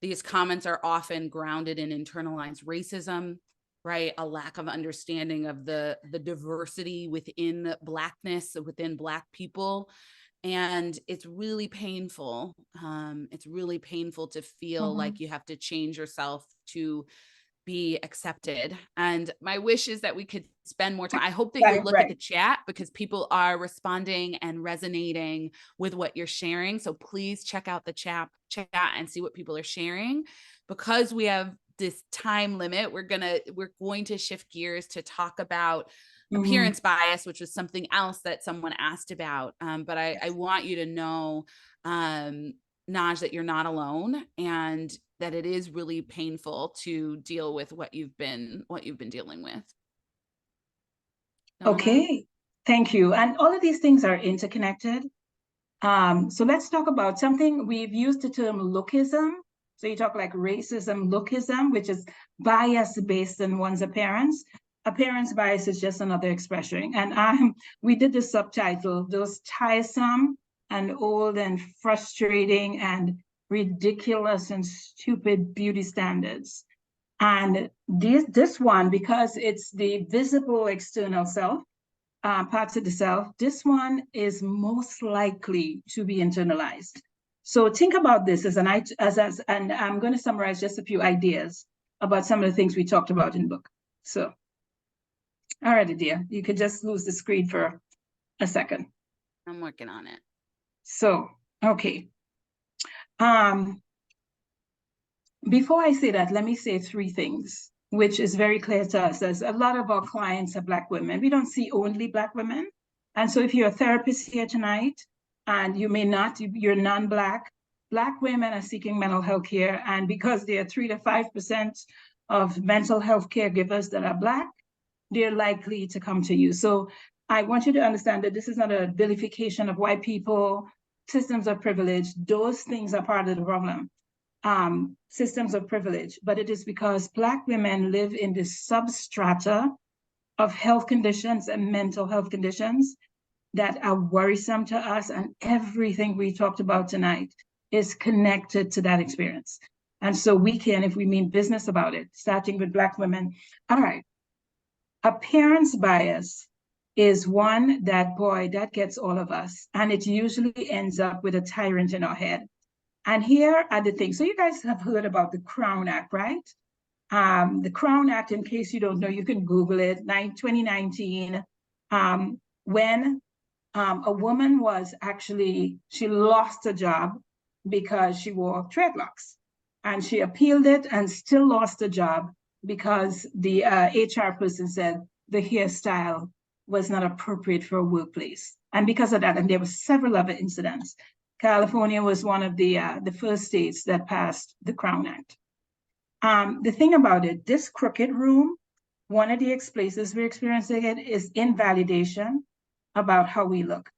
these comments are often grounded in internalized racism, right? A lack of understanding of the diversity within Blackness, within Black people. And it's really painful. It's really painful to feel like you have to change yourself to be accepted. And my wish is that we could spend more time. I hope that you look at the chat, because people are responding and resonating with what you're sharing. So please check out the chat and see what people are sharing. Because we have this time limit, we're going to shift gears to talk about appearance bias, which was something else that someone asked about. But I want you to know, Naj, that you're not alone, and that it is really painful to deal with what you've been dealing with. Donna? Okay, thank you. And all of these things are interconnected. So let's talk about something. We've used the term lookism. So you talk like racism, lookism, which is bias based on one's appearance. Appearance bias is just another expression. And we did the subtitle, those tiresome and old and frustrating and ridiculous and stupid beauty standards. And this one, because it's the visible external self, parts of the self, this one is most likely to be internalized. So think about this and I'm going to summarize just a few ideas about some of the things we talked about in the book. So, all right, Adia, you could just lose the screen for a second. I'm working on it. So, okay. Before I say that, let me say three things, which is very clear to us, as a lot of our clients are Black women. We don't see only Black women. And so if you're a therapist here tonight, and you may not, you're non-Black, Black women are seeking mental health care. And because there are 3 to 5% of mental health caregivers that are Black, they're likely to come to you. So I want you to understand that this is not a vilification of white people, systems of privilege. Those things are part of the problem. Systems of privilege, but it is because Black women live in this substrata of health conditions and mental health conditions that are worrisome to us, and everything we talked about tonight is connected to that experience. And so we can, if we mean business about it, starting with Black women, all right, appearance bias is one that, boy, that gets all of us, and it usually ends up with a tyrant in our head. And here are the things. So you guys have heard about the Crown Act, right? The Crown Act, in case you don't know, you can Google it, 2019, when a woman was actually, she lost a job because she wore dreadlocks. And she appealed it and still lost a job because the HR person said the hairstyle was not appropriate for a workplace. And because of that, and there were several other incidents, California was one of the first states that passed the Crown Act. The thing about it, this crooked room one of the places we're experiencing it is invalidation about how we look.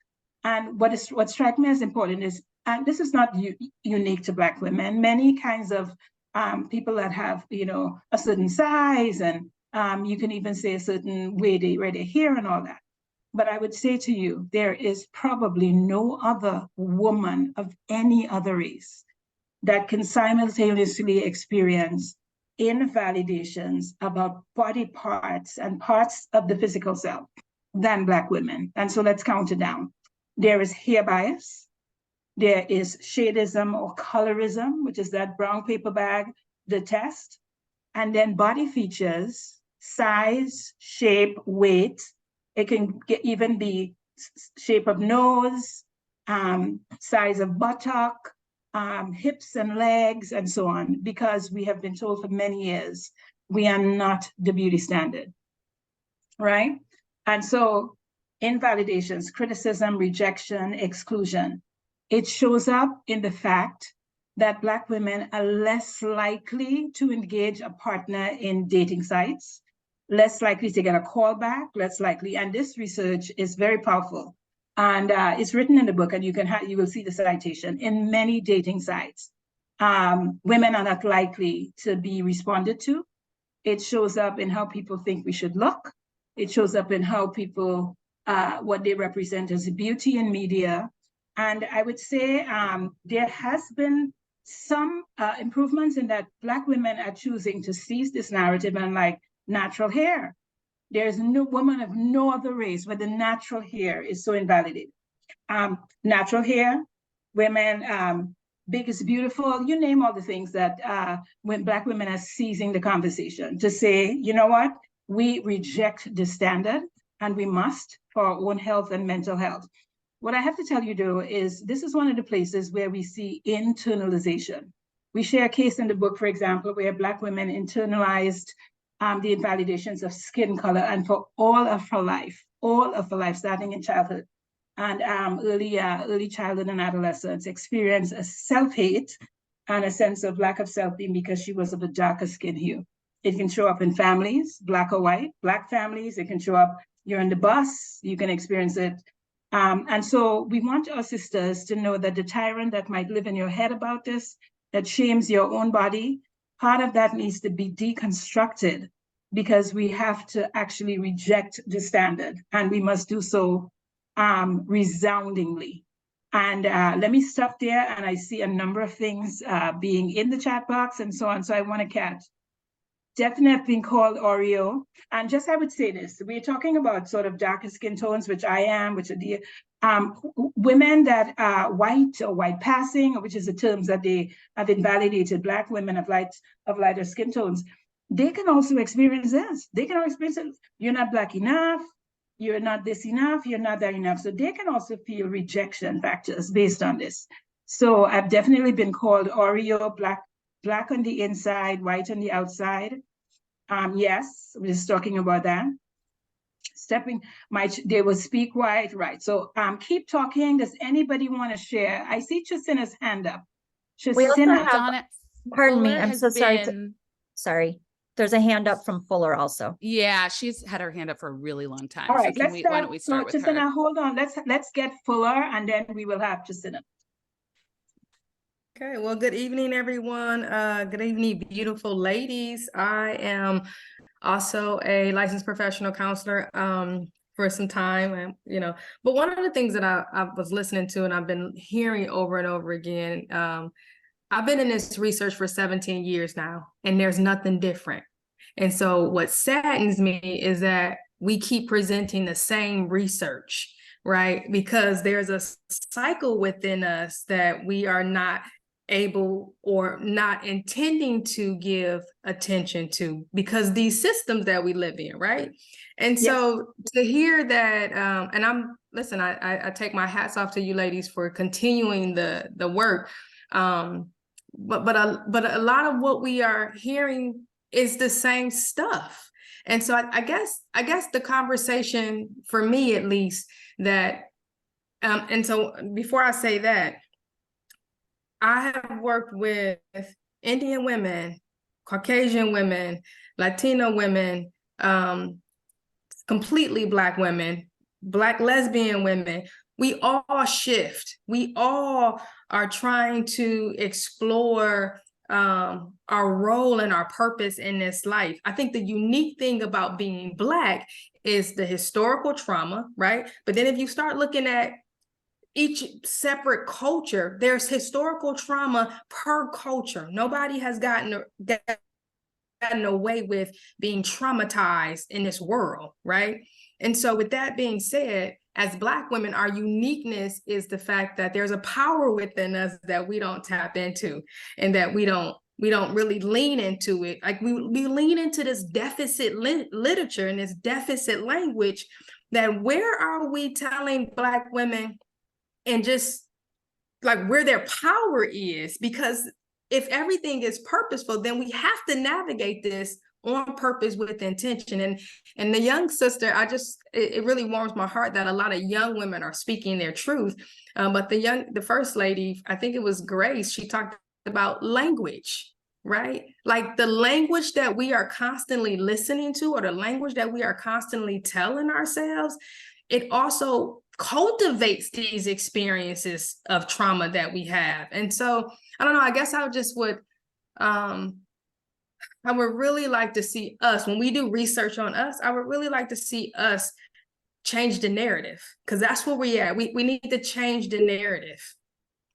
And what strikes me as important is, and this is not unique to Black women, many kinds of people that have, a certain size, and you can even say a certain way they wear their hair and all that. But I would say to you, there is probably no other woman of any other race that can simultaneously experience invalidations about body parts and parts of the physical self than Black women. And so let's count it down. There is hair bias. There is shadism or colorism, which is that brown paper bag, the test. And then body features, size, shape, weight. It can even be shape of nose, size of buttock, hips and legs, and so on, because we have been told for many years we are not the beauty standard, right? And so invalidations, criticism, rejection, exclusion, it shows up in the fact that Black women are less likely to engage a partner in dating sites, less likely to get a call back, less likely, and this research is very powerful. And it's written in the book, and you will see the citation. In many dating sites, women are not likely to be responded to. It shows up in how people think we should look. It shows up in how people, what they represent as beauty in media. And I would say there has been some improvements in that Black women are choosing to seize this narrative and like natural hair. There's no woman of no other race where the natural hair is so invalidated. Natural hair, women, big is beautiful, you name all the things that when Black women are seizing the conversation to say, you know what, we reject the standard and we must for our own health and mental health. What I have to tell you though is this is one of the places where we see internalization. We share a case in the book, for example, where Black women internalized the invalidations of skin color, and for all of her life, starting in childhood and early childhood and adolescence, experience a self-hate and a sense of lack of self-esteem because she was of a darker skin hue. It can show up in families, Black or white, Black families. It can show up, you're on the bus, you can experience it. And so we want our sisters to know that the tyrant that might live in your head about this, that shames your own body, part of that needs to be deconstructed, because we have to actually reject the standard, and we must do so resoundingly. And let me stop there. And I see a number of things being in the chat box and so on. So I want to catch. Definitely been called Oreo. And just I would say this, we're talking about sort of darker skin tones, which I am, which are the women that are white or white passing, which is the terms that they have invalidated, Black women of lighter skin tones. They can also experience this. They can also experience it. You're not Black enough, you're not this enough, you're not that enough. So they can also feel rejection factors based on this. So I've definitely been called Oreo, Black on the inside, white on the outside. Yes, we're just talking about that. They will speak white, right? So keep talking. Does anybody want to share? I see Chasina's hand up. Chasina, pardon me, I'm so sorry. Sorry. There's a hand up from Fuller also. Yeah, she's had her hand up for a really long time. All right, so why don't we start with Chasina, her? hold on. Let's get Fuller, and then we will have Chasina. Okay, well, good evening, everyone. Good evening, beautiful ladies. I am also a licensed professional counselor for some time, and but one of the things that I was listening to and I've been hearing over and over again, I've been in this research for 17 years now, and there's nothing different. And so what saddens me is that we keep presenting the same research, right? Because there's a cycle within us that we are not able or not intending to give attention to, because these systems that we live in, right? And so to hear that, and I take my hats off to you ladies for continuing the work. But a lot of what we are hearing is the same stuff. And so I guess the conversation for me, at least, that and so before I say that, I have worked with Indian women, Caucasian women, Latino women, completely Black women, Black lesbian women, we all shift. We all are trying to explore our role and our purpose in this life. I think the unique thing about being Black is the historical trauma, right? But then if you start looking at each separate culture, there's historical trauma per culture. Nobody has gotten away with being traumatized in this world, right? And so with that being said, as Black women, our uniqueness is the fact that there's a power within us that we don't tap into, and that we don't really lean into it. Like we lean into this deficit literature and this deficit language, that where are we telling Black women and just like where their power is? Because if everything is purposeful, then we have to navigate this on purpose with intention. And the young sister, it really warms my heart that a lot of young women are speaking their truth. But the first lady, I think it was Grace, she talked about language, right? Like the language that we are constantly listening to, or the language that we are constantly telling ourselves, it also cultivates these experiences of trauma that we have. And so, I don't know, I guess I would really like to see us, when we do research on us, I would really like to see us change the narrative, because that's where we at. We need to change the narrative.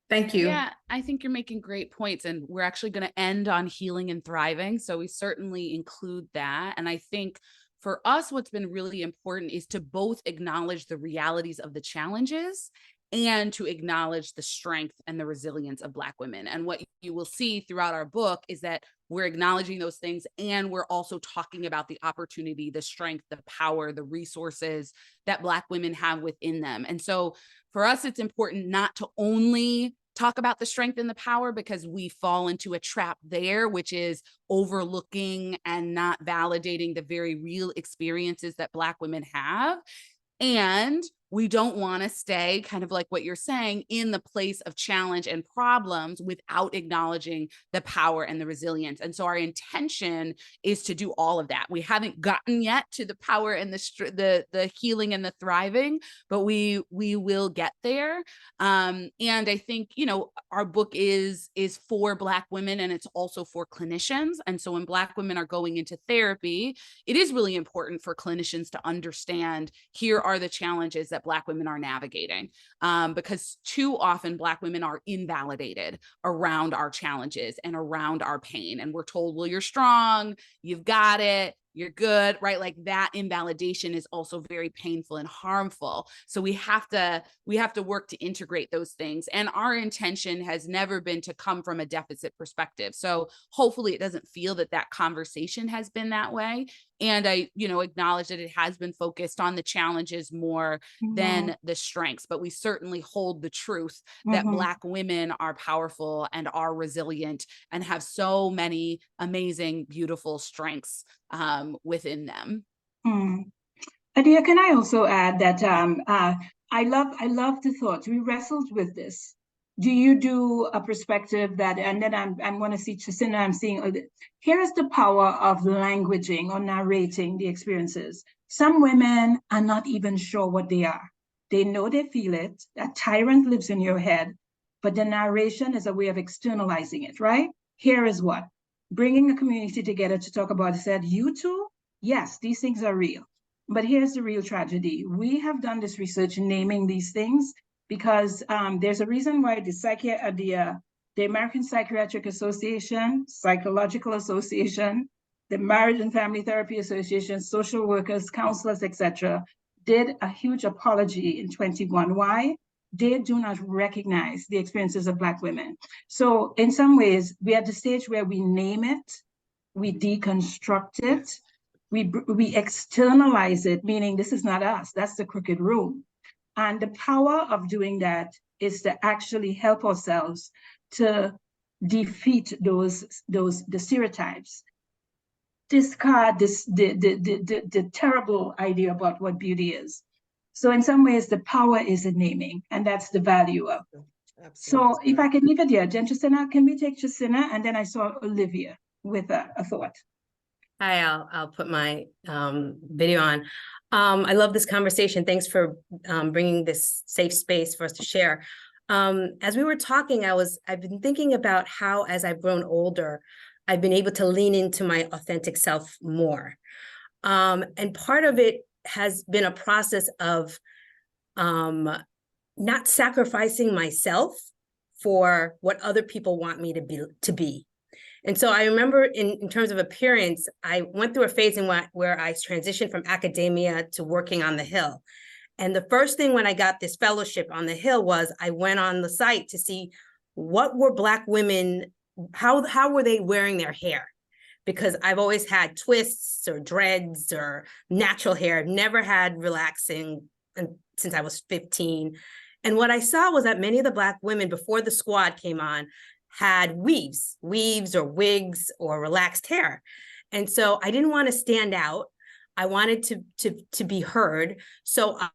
Thank you. Yeah, I think you're making great points, and we're actually going to end on healing and thriving. So we certainly include that. And I think for us, what's been really important is to both acknowledge the realities of the challenges and to acknowledge the strength and the resilience of Black women. And what you will see throughout our book is that we're acknowledging those things, and we're also talking about the opportunity, the strength, the power, the resources that Black women have within them. And so for us, it's important not to only talk about the strength and the power, because we fall into a trap there, which is overlooking and not validating the very real experiences that Black women have. And we don't want to stay, kind of like what you're saying, in the place of challenge and problems without acknowledging the power and the resilience. And so our intention is to do all of that. We haven't gotten yet to the power and the healing and the thriving, but we will get there. And I think, you know, our book is for Black women, and it's also for clinicians. And so when Black women are going into therapy, it is really important for clinicians to understand, here are the challenges that Black women are navigating, because too often Black women are invalidated around our challenges and around our pain. And we're told, well, you're strong, you've got it, you're good, right? Like that invalidation is also very painful and harmful. So we have to work to integrate those things. And our intention has never been to come from a deficit perspective. So hopefully it doesn't feel that conversation has been that way. And I, acknowledge that it has been focused on the challenges more than the strengths, but we certainly hold the truth that Black women are powerful and are resilient and have so many amazing, beautiful strengths within them. Adia, can I also add that I love the thought. We wrestled with this. Do you do a perspective that, and then I'm going to see Jacinda, I'm seeing, here is the power of languaging or narrating the experiences. Some women are not even sure what they are. They know they feel it. A tyrant lives in your head, but the narration is a way of externalizing it, right? Here is what, bringing a community together to talk about it, said, you too, yes, these things are real. But here's the real tragedy. We have done this research in naming these things because there's a reason why the American Psychiatric Association, Psychological Association, the Marriage and Family Therapy Association, social workers, counselors, etc., did a huge apology in 2021. Why? They do not recognize the experiences of Black women. So in some ways, we're at the stage where we name it, we deconstruct it, we externalize it, meaning this is not us, that's the crooked room. And the power of doing that is to actually help ourselves to defeat the stereotypes, discard the terrible idea about what beauty is. So in some ways, the power is in naming, and that's the value of it. So if I can leave it there, Jen, Jacinda, can we take Jacinda? And then I saw Olivia with a thought. Hi, I'll put my video on. I love this conversation. Thanks for bringing this safe space for us to share. As we were talking, I've been thinking about how, as I've grown older, I've been able to lean into my authentic self more. And part of it has been a process of not sacrificing myself for what other people want me to be. And so I remember in terms of appearance, I went through a phase where I transitioned from academia to working on the Hill. And the first thing when I got this fellowship on the Hill was I went on the site to see what were Black women, how were they wearing their hair? Because I've always had twists or dreads or natural hair. I've never had relaxing since I was 15. And what I saw was that many of the Black women before the squad came on had weaves or wigs or relaxed hair. And so I didn't want to stand out. I wanted to be heard. So I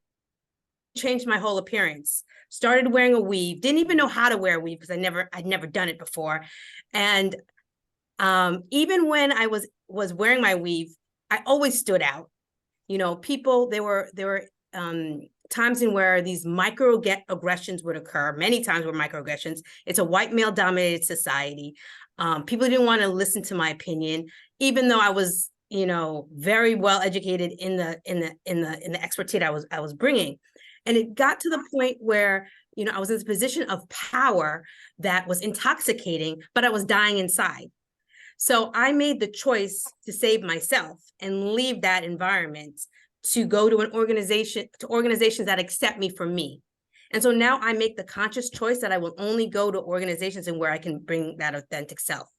changed my whole appearance, started wearing a weave, didn't even know how to wear a weave because I'd never done it before. And even when I was wearing my weave, I always stood out. You know, people, there were times in where these microaggressions would occur. Many times were microaggressions. It's a white male dominated society. People didn't want to listen to my opinion, even though I was, you know, very well educated in the expertise I was bringing. And it got to the point where, you know, I was in this position of power that was intoxicating, but I was dying inside. So I made the choice to save myself and leave that environment to go to organizations that accept me for me. And so now I make the conscious choice that I will only go to organizations and where I can bring that authentic self.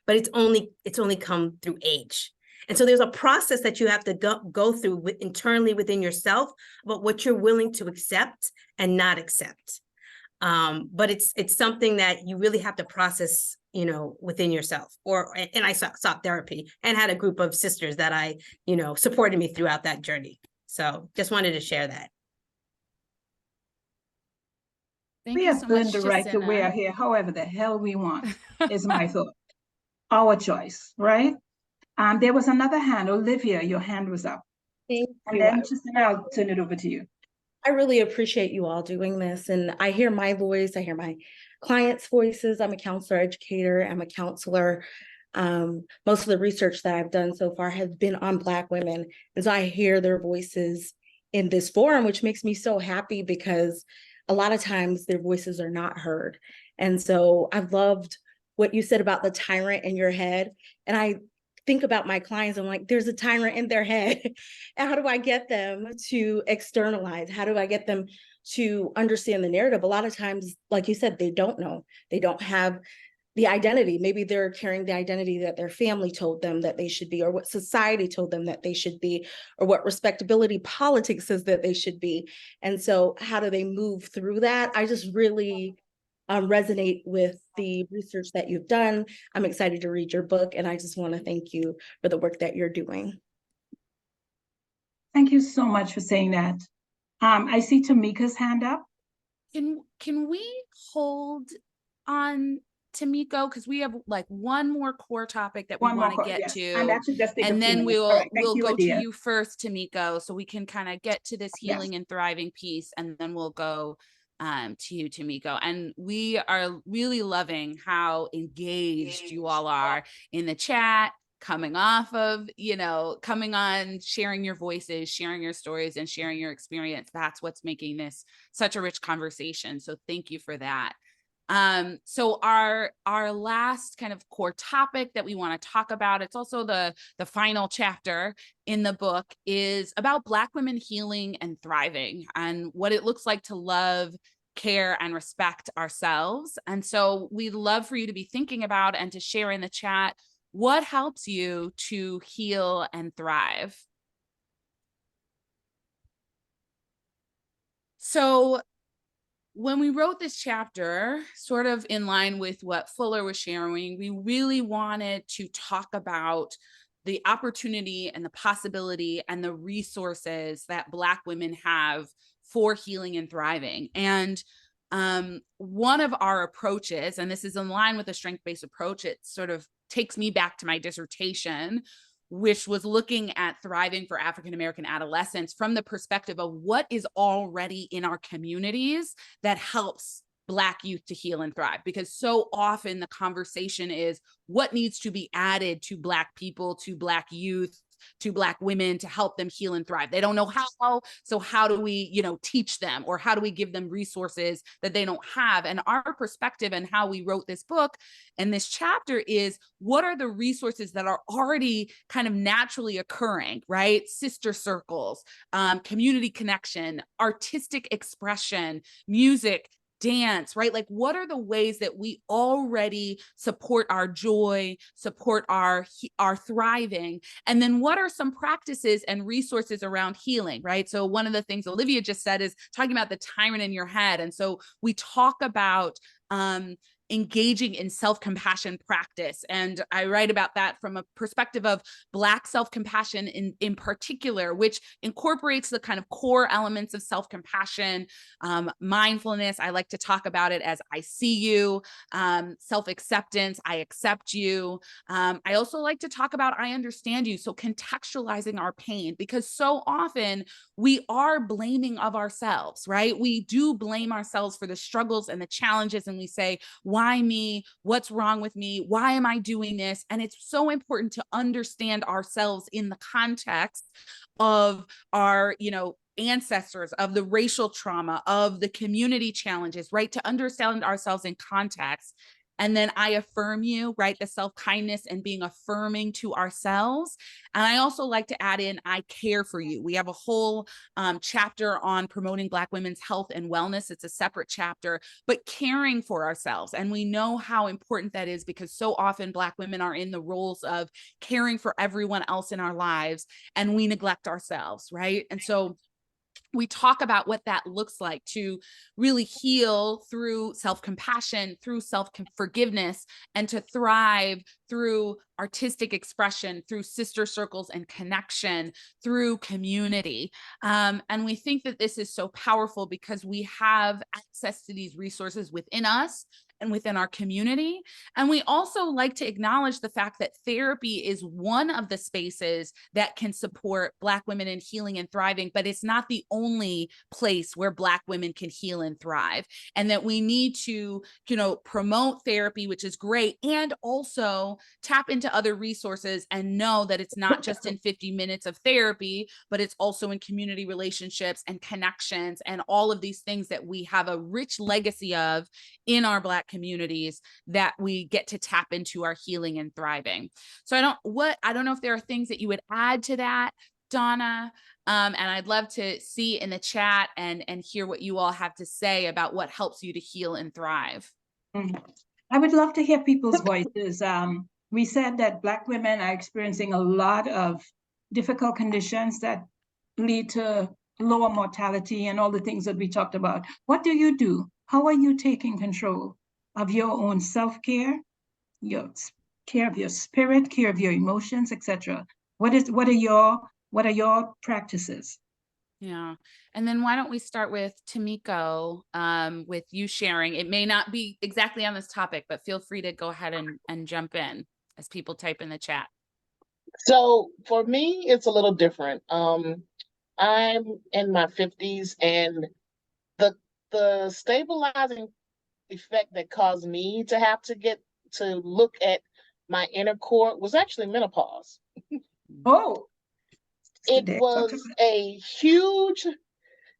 But it's only come through age. And so there's a process that you have to go through internally within yourself about what you're willing to accept and not accept. But it's something that you really have to process, you know, within yourself. And I sought therapy and had a group of sisters that supported me throughout that journey. So just wanted to share that. Thank we you have so much, earned the right to Jacinta. wear our hair however the hell we want, is my thought. Our choice, right? There was another hand. Olivia, your hand was up. Thank And you. then Jacinta, I'll turn it over to you. I really appreciate you all doing this. And I hear my voice, I hear my clients' voices. I'm a counselor educator, I'm a counselor. Most of the research that I've done so far has been on Black women. And so I hear their voices in this forum, which makes me so happy because a lot of times their voices are not heard. And so I've loved what you said about the tyrant in your head. And I think about my clients, I'm like, there's a tyrant in their head. And how do I get them to externalize? How do I get them to understand the narrative? A lot of times, like you said, they don't know. They don't have the identity. Maybe they're carrying the identity that their family told them that they should be, or what society told them that they should be, or what respectability politics says that they should be. And so how do they move through that? I just really resonate with the research that you've done. I'm excited to read your book, and I just want to thank you for the work that you're doing. Thank you so much for saying that. I see Tamika's hand up. Can we hold on Tamiko, because we have like one more core topic that we want to get to, and then we'll go to you first, Tamiko, so we can kind of get to this healing and thriving piece, and then we'll go to you, Tamiko. And we are really loving how engaged you all are in the chat, coming on, sharing your voices, sharing your stories, and sharing your experience. That's what's making this such a rich conversation. So thank you for that. So our last kind of core topic that we want to talk about, it's also the final chapter in the book, is about Black women healing and thriving and what it looks like to love, care, and respect ourselves. And so we'd love for you to be thinking about and to share in the chat what helps you to heal and thrive. So when we wrote this chapter, sort of in line with what Fuller was sharing, we really wanted to talk about the opportunity and the possibility and the resources that Black women have for healing and thriving. And one of our approaches, and this is in line with a strength-based approach, it sort of takes me back to my dissertation, which was looking at thriving for African American adolescents from the perspective of what is already in our communities that helps Black youth to heal and thrive. Because so often the conversation is what needs to be added to Black people, to Black youth, to Black women to help them heal and thrive. They don't know how. So how do we, teach them, or how do we give them resources that they don't have? And our perspective and how we wrote this book and this chapter is, what are the resources that are already kind of naturally occurring, right? Sister circles, community connection, artistic expression, music, dance, right? Like, what are the ways that we already support our joy, support our thriving? And then what are some practices and resources around healing, right? So one of the things Olivia just said is talking about the tyrant in your head. And so we talk about engaging in self-compassion practice. And I write about that from a perspective of Black self-compassion in particular, which incorporates the kind of core elements of self-compassion, mindfulness. I like to talk about it as I see you, self-acceptance, I accept you. I also like to talk about I understand you. So contextualizing our pain, because so often we are blaming of ourselves, right? We do blame ourselves for the struggles and the challenges. And we say, why me? What's wrong with me? Why am I doing this? And it's so important to understand ourselves in the context of our, ancestors, of the racial trauma, of the community challenges, right? To understand ourselves in context. And then I affirm you, right? The self-kindness and being affirming to ourselves. And I also like to add in, I care for you. We have a whole chapter on promoting Black women's health and wellness. It's a separate chapter, but caring for ourselves. And we know how important that is, because so often Black women are in the roles of caring for everyone else in our lives, and we neglect ourselves, right? And so we talk about what that looks like to really heal through self-compassion, through self-forgiveness, and to thrive through artistic expression, through sister circles and connection, through community. And we think that this is so powerful because we have access to these resources within us and within our community. And we also like to acknowledge the fact that therapy is one of the spaces that can support Black women in healing and thriving, but it's not the only place where Black women can heal and thrive. And that we need to, promote therapy, which is great, and also tap into other resources and know that it's not just in 50 minutes of therapy, but it's also in community relationships and connections and all of these things that we have a rich legacy of in our Black communities that we get to tap into our healing and thriving. So I don't know if there are things that you would add to that, Donna, and I'd love to see in the chat and hear what you all have to say about what helps you to heal and thrive. I would love to hear people's voices. We said that Black women are experiencing a lot of difficult conditions that lead to lower mortality and all the things that we talked about. What do you do? How are you taking control of your own self-care, your care of your spirit, care of your emotions, etc.? What are your practices? Yeah. And then why don't we start with Tomiko, with you sharing. It may not be exactly on this topic, but feel free to go ahead and jump in as people type in the chat. So for me, it's a little different. I'm in my 50s, and the stabilizing effect that caused me to have to look at my inner core was actually menopause. Oh. It was a huge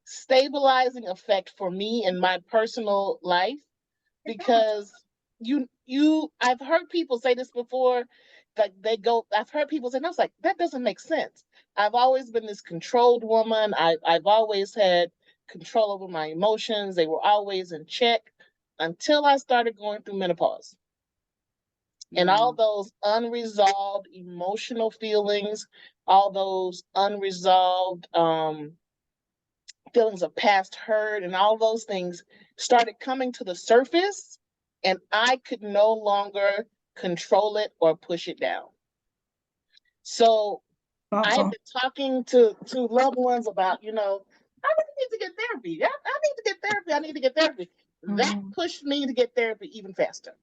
stabilizing effect for me in my personal life, because I've heard people say this before, like I've heard people say, and I was like, that doesn't make sense. I've always been this controlled woman. I've always had control over my emotions. They were always in check until I started going through menopause. And all those unresolved emotional feelings, all those unresolved feelings of past hurt, and all those things started coming to the surface, and I could no longer control it or push it down. So I've been talking to loved ones about, I really need to get therapy. I need to get therapy. I need to get therapy. That pushed me to get therapy even faster.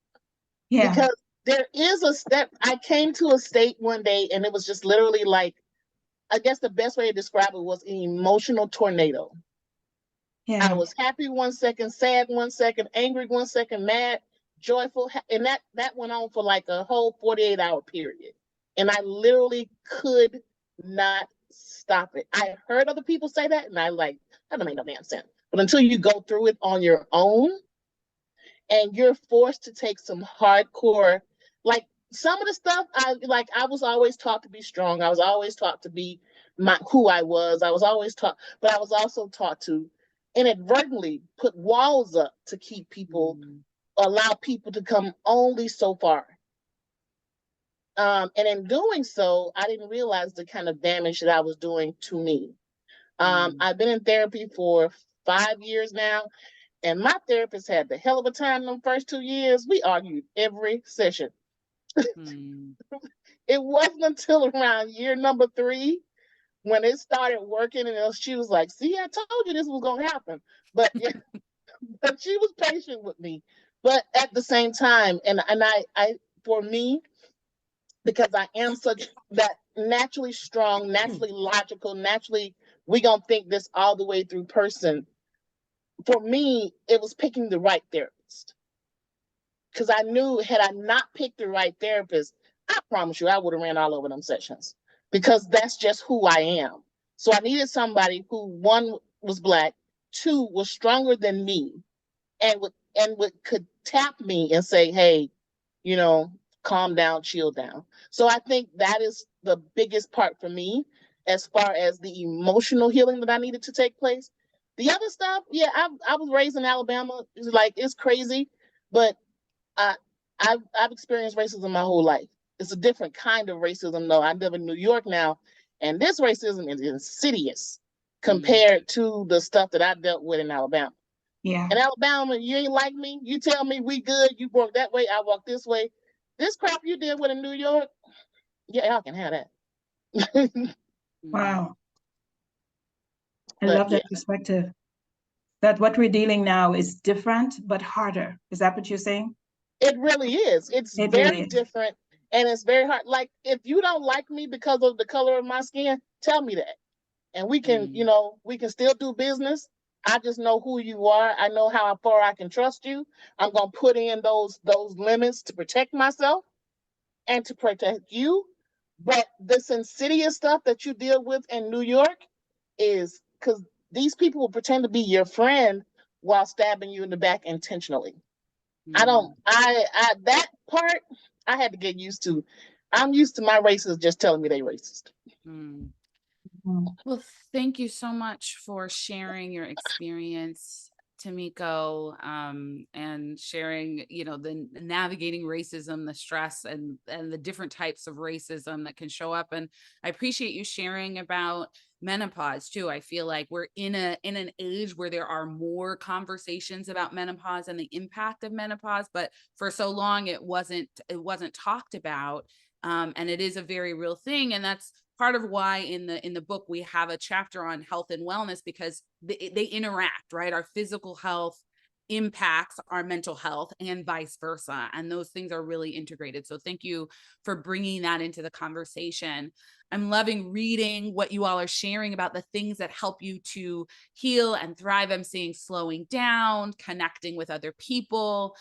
Yeah. Because there is a step. I came to a state one day and it was just literally like, I guess the best way to describe it was an emotional tornado. Yeah. I was happy 1 second, sad 1 second, angry 1 second, mad, joyful. And that went on for like a whole 48-hour period. And I literally could not stop it. I heard other people say that and I like, that don't make no damn sense. But until you go through it on your own and you're forced to take some hardcore, like some of the stuff I was always taught to be strong. I was always taught to be who I was. I was always taught, but I was also taught to inadvertently put walls up to keep people, allow people to come only so far. And in doing so, I didn't realize the kind of damage that I was doing to me. I've been in therapy for 5 years now, and my therapist had the hell of a time in the first 2 years. We argued every session. It wasn't until around year number 3 when it started working, and she was like, "See, I told you this was gonna happen." But yeah, but she was patient with me. But at the same time, and I for me, because I am such that naturally strong, naturally logical, naturally we gonna think this all the way through person. For me, it was picking the right therapist. Because I knew had I not picked the right therapist, I promise you I would have ran all over them sessions. Because that's just who I am. So I needed somebody who, 1, was Black, 2, was stronger than me, and could tap me and say, "Hey, you know, calm down, chill down." So I think that is the biggest part for me as far as the emotional healing that I needed to take place. The other stuff, yeah, I was raised in Alabama. It's crazy, but I've experienced racism my whole life. It's a different kind of racism, though. I live in New York now, and this racism is insidious compared to the stuff that I dealt with in Alabama. Yeah. In Alabama, you ain't like me. You tell me we good. You walk that way. I walk this way. This crap you did with in New York, yeah, y'all can have that. Wow. I But love that perspective. That what we're dealing now is different but harder. Is that what you're saying? It really is. It's very different, and it's very hard. Like, if you don't like me because of the color of my skin, tell me that. And we can, we can still do business. I just know who you are. I know how far I can trust you. I'm going to put in those limits to protect myself and to protect you. But this insidious stuff that you deal with in New York is because these people will pretend to be your friend while stabbing you in the back intentionally. That part I had to get used to. I'm used to my racists just telling me they racist. Well, thank you so much for sharing your experience, Tomiko, and sharing, the navigating racism, the stress, and the different types of racism that can show up. And I appreciate you sharing about menopause too. I feel like we're in an age where there are more conversations about menopause and the impact of menopause, but for so long it wasn't talked about. And it is a very real thing. And that's part of why in the book we have a chapter on health and wellness, because they interact, right? Our physical health impacts our mental health and vice versa. And those things are really integrated. So thank you for bringing that into the conversation. I'm loving reading what you all are sharing about the things that help you to heal and thrive. I'm seeing slowing down, connecting with other people,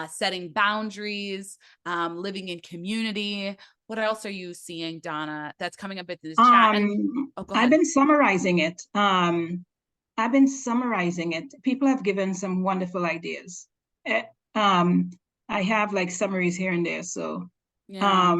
setting boundaries, living in community. What else are you seeing, Donna, that's coming up in this chat? I've been summarizing it. People have given some wonderful ideas. I have like summaries here and there. So, yeah.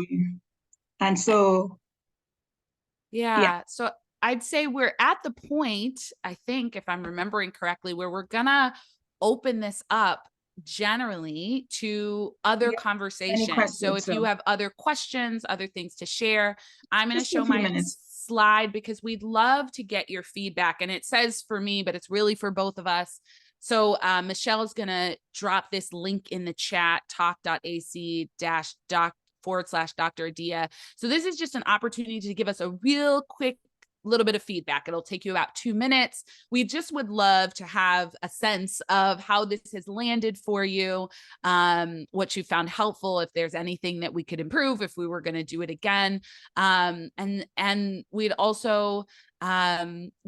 Yeah. So I'd say we're at the point, I think, if I'm remembering correctly, where we're gonna open this up generally to other conversations. So if you have other questions, other things to share, I'm going to show my slide because we'd love to get your feedback. And it says for me, but it's really for both of us. So Michelle is going to drop this link in the chat, talk.ac-doc/Dr. Adia. So this is just an opportunity to give us a real quick little bit of feedback. It'll take you about 2 minutes. We just would love to have a sense of how this has landed for you, what you found helpful, if there's anything that we could improve, if we were going to do it again. And we'd also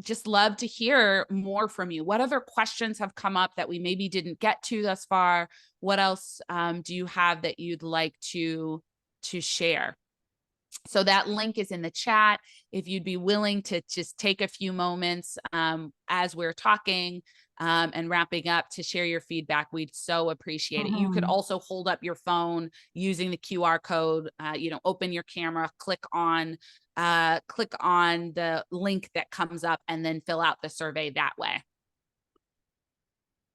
just love to hear more from you. What other questions have come up that we maybe didn't get to thus far? What else do you have that you'd like to share? So that link is in the chat. If you'd be willing to just take a few moments as we're talking and wrapping up to share your feedback, we'd so appreciate it. You could also hold up your phone using the QR code, open your camera, click on the link that comes up, and then fill out the survey that way.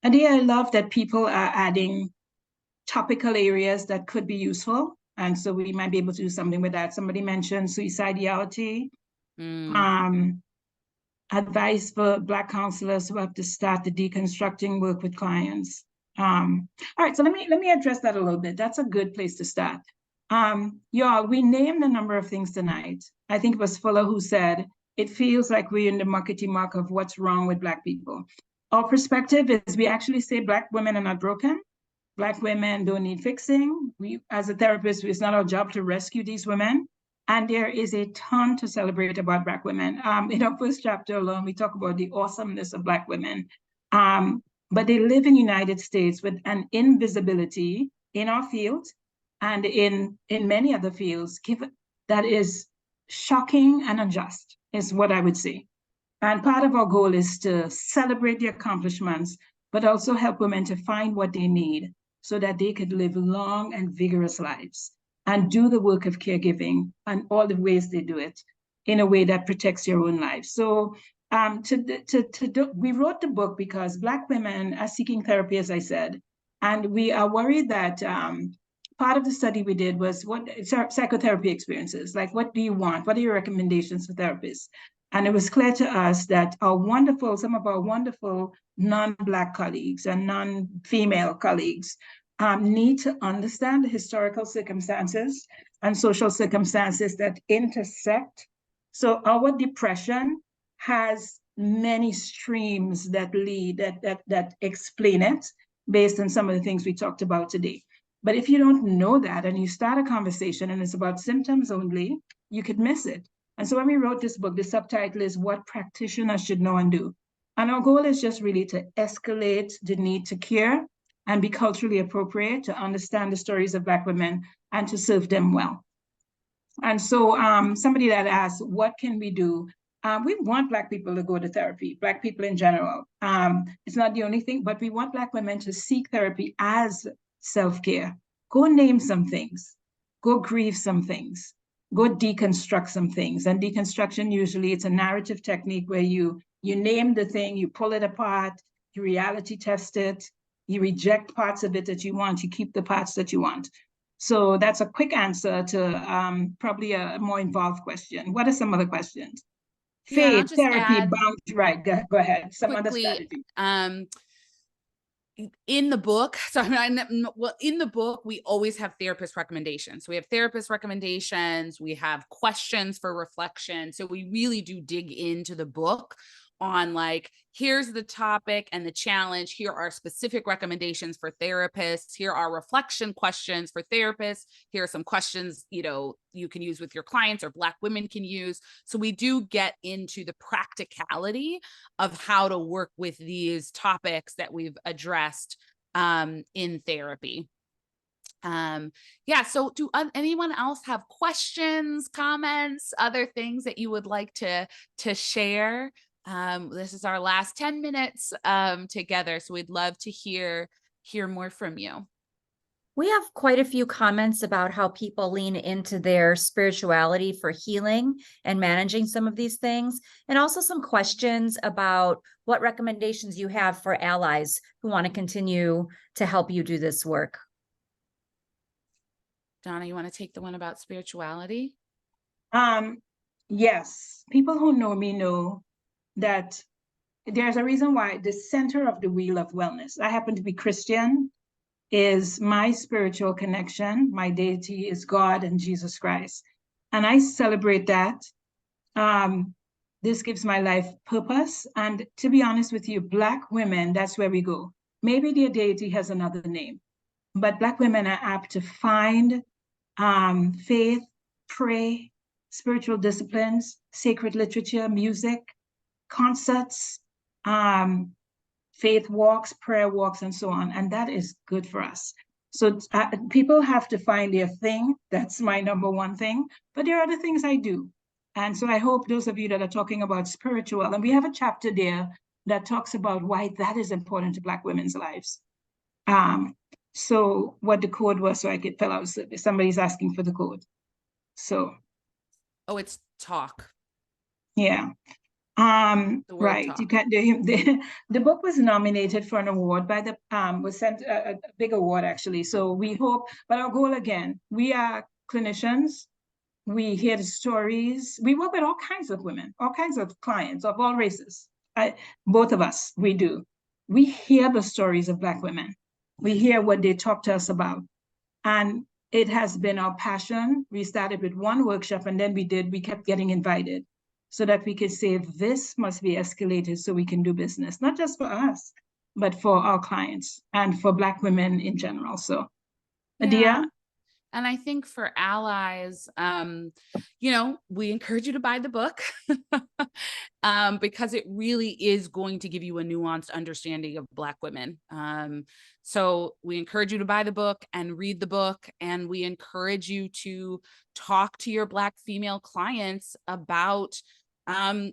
Adia, I love that people are adding topical areas that could be useful. And so we might be able to do something with that. Somebody mentioned suicidality, advice for Black counselors who have to start the deconstructing work with clients. All right, so let me address that a little bit. That's a good place to start. Y'all, we named a number of things tonight. I think it was Fuller who said, it feels like we're in the muckety muck of what's wrong with Black people. Our perspective is we actually say Black women are not broken. Black women don't need fixing. We, as a therapist, it's not our job to rescue these women. And there is a ton to celebrate about Black women. In our first chapter alone, we talk about the awesomeness of Black women. But they live in the United States with an invisibility in our field and in many other fields that is shocking and unjust, is what I would say. And part of our goal is to celebrate the accomplishments, but also help women to find what they need so that they could live long and vigorous lives and do the work of caregiving and all the ways they do it in a way that protects your own life. So we wrote the book because Black women are seeking therapy, as I said, and we are worried that part of the study we did was what psychotherapy experiences, like what do you want? What are your recommendations for therapists? And it was clear to us that some of our wonderful non-Black colleagues and non-female colleagues need to understand the historical circumstances and social circumstances that intersect. So our depression has many streams that explain it based on some of the things we talked about today. But if you don't know that and you start a conversation and it's about symptoms only, you could miss it. And so when we wrote this book, the subtitle is What Practitioners Should Know and Do. And our goal is just really to escalate the need to care and be culturally appropriate, to understand the stories of Black women and to serve them well. And so somebody that asked, what can we do? We want Black people to go to therapy, Black people in general. It's not the only thing, but we want Black women to seek therapy as self-care. Go name some things, go grieve some things, go deconstruct some things. And deconstruction, usually it's a narrative technique where you name the thing, you pull it apart, you reality test it, you reject parts of it that you want, you keep the parts that you want. So that's a quick answer to probably a more involved question. What are some other questions? Faith, therapy, boundaries, right, go ahead. Some other strategy. In the book, in the book, we always have therapist recommendations. So we have therapist recommendations, we have questions for reflection. So we really do dig into the book on like, here's the topic and the challenge. Here are specific recommendations for therapists. Here are reflection questions for therapists. Here are some questions, you can use with your clients or Black women can use. So we do get into the practicality of how to work with these topics that we've addressed in therapy. So do anyone else have questions, comments, other things that you would like to share? This is our last 10 minutes together, so we'd love to hear more from you. We have quite a few comments about how people lean into their spirituality for healing and managing some of these things, and also some questions about what recommendations you have for allies who want to continue to help you do this work. Donna, you want to take the one about spirituality? Yes, people who know me know that there's a reason why the center of the wheel of wellness, I happen to be Christian, is my spiritual connection. My deity is God and Jesus Christ. And I celebrate that. this gives my life purpose. And to be honest with you, Black women, that's where we go. Maybe their deity has another name, but Black women are apt to find faith, pray, spiritual disciplines, sacred literature, music, concerts, faith walks, prayer walks, and so on. And that is good for us. So people have to find their thing. That's my number one thing. But there are other things I do. And so I hope those of you that are talking about spiritual, and we have a chapter there that talks about why that is important to Black women's lives. So what the code was, so I could fill out, somebody's asking for the code. So. Oh, it's talk. Yeah. Right. Talk. You can't do the book was nominated for an award by the was sent a big award actually. So we hope, but our goal again, we are clinicians. We hear the stories. We work with all kinds of women, all kinds of clients of all races. Both of us, we do. We hear the stories of Black women. We hear what they talk to us about. And it has been our passion. We started with one workshop and then we kept getting invited so that we could say this must be escalated so we can do business, not just for us, but for our clients and for Black women in general. So, Adia? Yeah. And I think for allies, you know, we encourage you to buy the book because it really is going to give you a nuanced understanding of Black women. So we encourage you to buy the book and read the book. And we encourage you to talk to your Black female clients about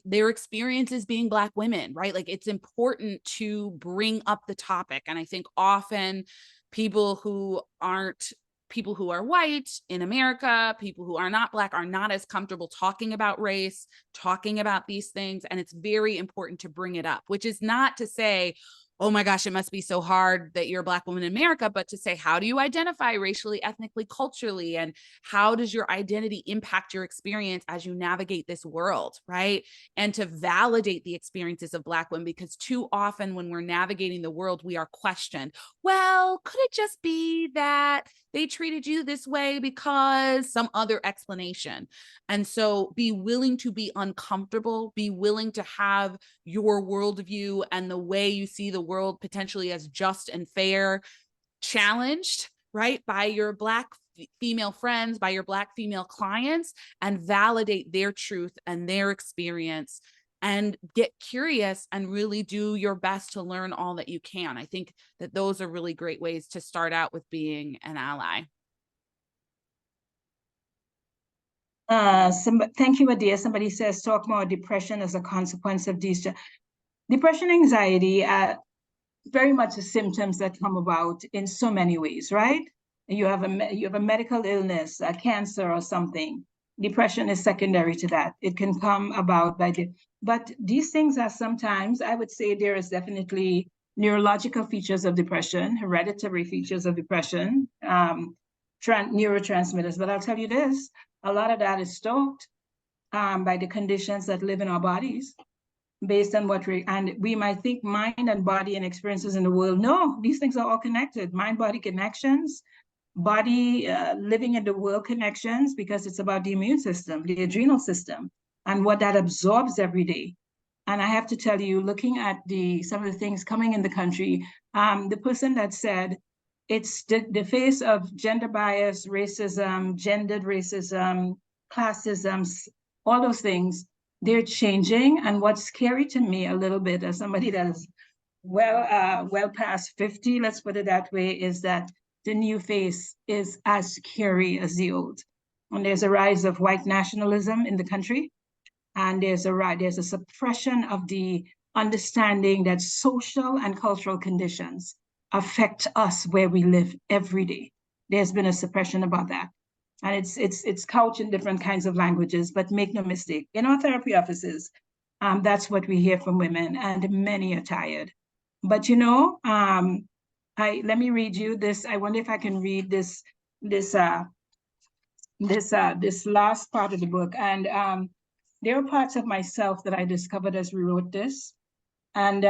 their experiences being Black women, right? Like it's important to bring up the topic. And I think often people who are white in America, people who are not Black, are not as comfortable talking about race, talking about these things. And it's very important to bring it up, which is not to say, oh my gosh, it must be so hard that you're a Black woman in America, but to say, how do you identify racially, ethnically, culturally, and how does your identity impact your experience as you navigate this world, right? And to validate the experiences of Black women, because too often when we're navigating the world, we are questioned. Well, could it just be that they treated you this way because some other explanation? And so be willing to be uncomfortable, be willing to have your worldview and the way you see the world potentially as just and fair challenged, right, by your Black female friends, by your Black female clients, and validate their truth and their experience, and get curious and really do your best to learn all that you can. I think that those are really great ways to start out with being an ally. Thank you, Adia. Somebody says, talk more depression as a consequence of these. Depression, anxiety, very much the symptoms that come about in so many ways, right? You have a medical illness, a cancer or something. Depression is secondary to that. It can come about but these things are sometimes, I would say there is definitely neurological features of depression, hereditary features of depression, neurotransmitters. But I'll tell you this, a lot of that is stoked by the conditions that live in our bodies based on we might think mind and body and experiences in the world. No, these things are all connected. Mind-body connections, body living in the world connections, because it's about the immune system, the adrenal system, and what that absorbs every day. And I have to tell you, looking at some of the things coming in the country, the person that said, it's the face of gender bias, racism, gendered racism, classism, all those things, they're changing. And what's scary to me a little bit, as somebody that is well past 50, let's put it that way, is that the new face is as scary as the old. And there's a rise of white nationalism in the country. And there's a suppression of the understanding that social and cultural conditions affect us where we live every day. There's been a suppression about that. And it's couched in different kinds of languages, but make no mistake, in our therapy offices, that's what we hear from women, and many are tired. But you know, let me read you this. I wonder if I can read this last part of the book. And there are parts of myself that I discovered as we wrote this. And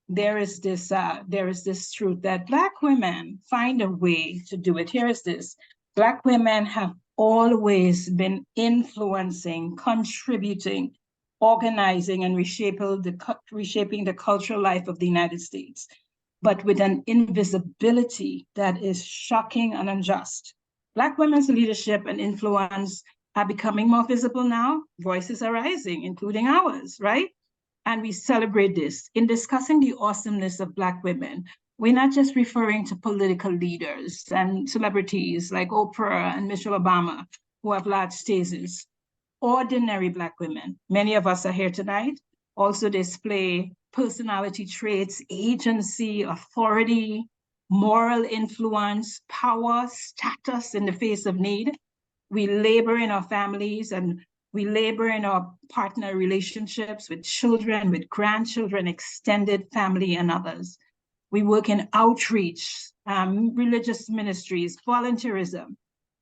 there is this truth that Black women find a way to do it. Here is this. Black women have always been influencing, contributing organizing and reshaping the cultural life of the United States, but with an invisibility that is shocking and unjust. Black women's leadership and influence are becoming more visible now. Voices are rising, including ours, right? And we celebrate this. In discussing the awesomeness of Black women, we're not just referring to political leaders and celebrities like Oprah and Michelle Obama, who have large stages. Ordinary Black women, many of us are here tonight, also display personality traits, agency, authority, moral influence, power, status in the face of need. We labor in our families and we labor in our partner relationships with children, with grandchildren, extended family, and others. We work in outreach, religious ministries, volunteerism.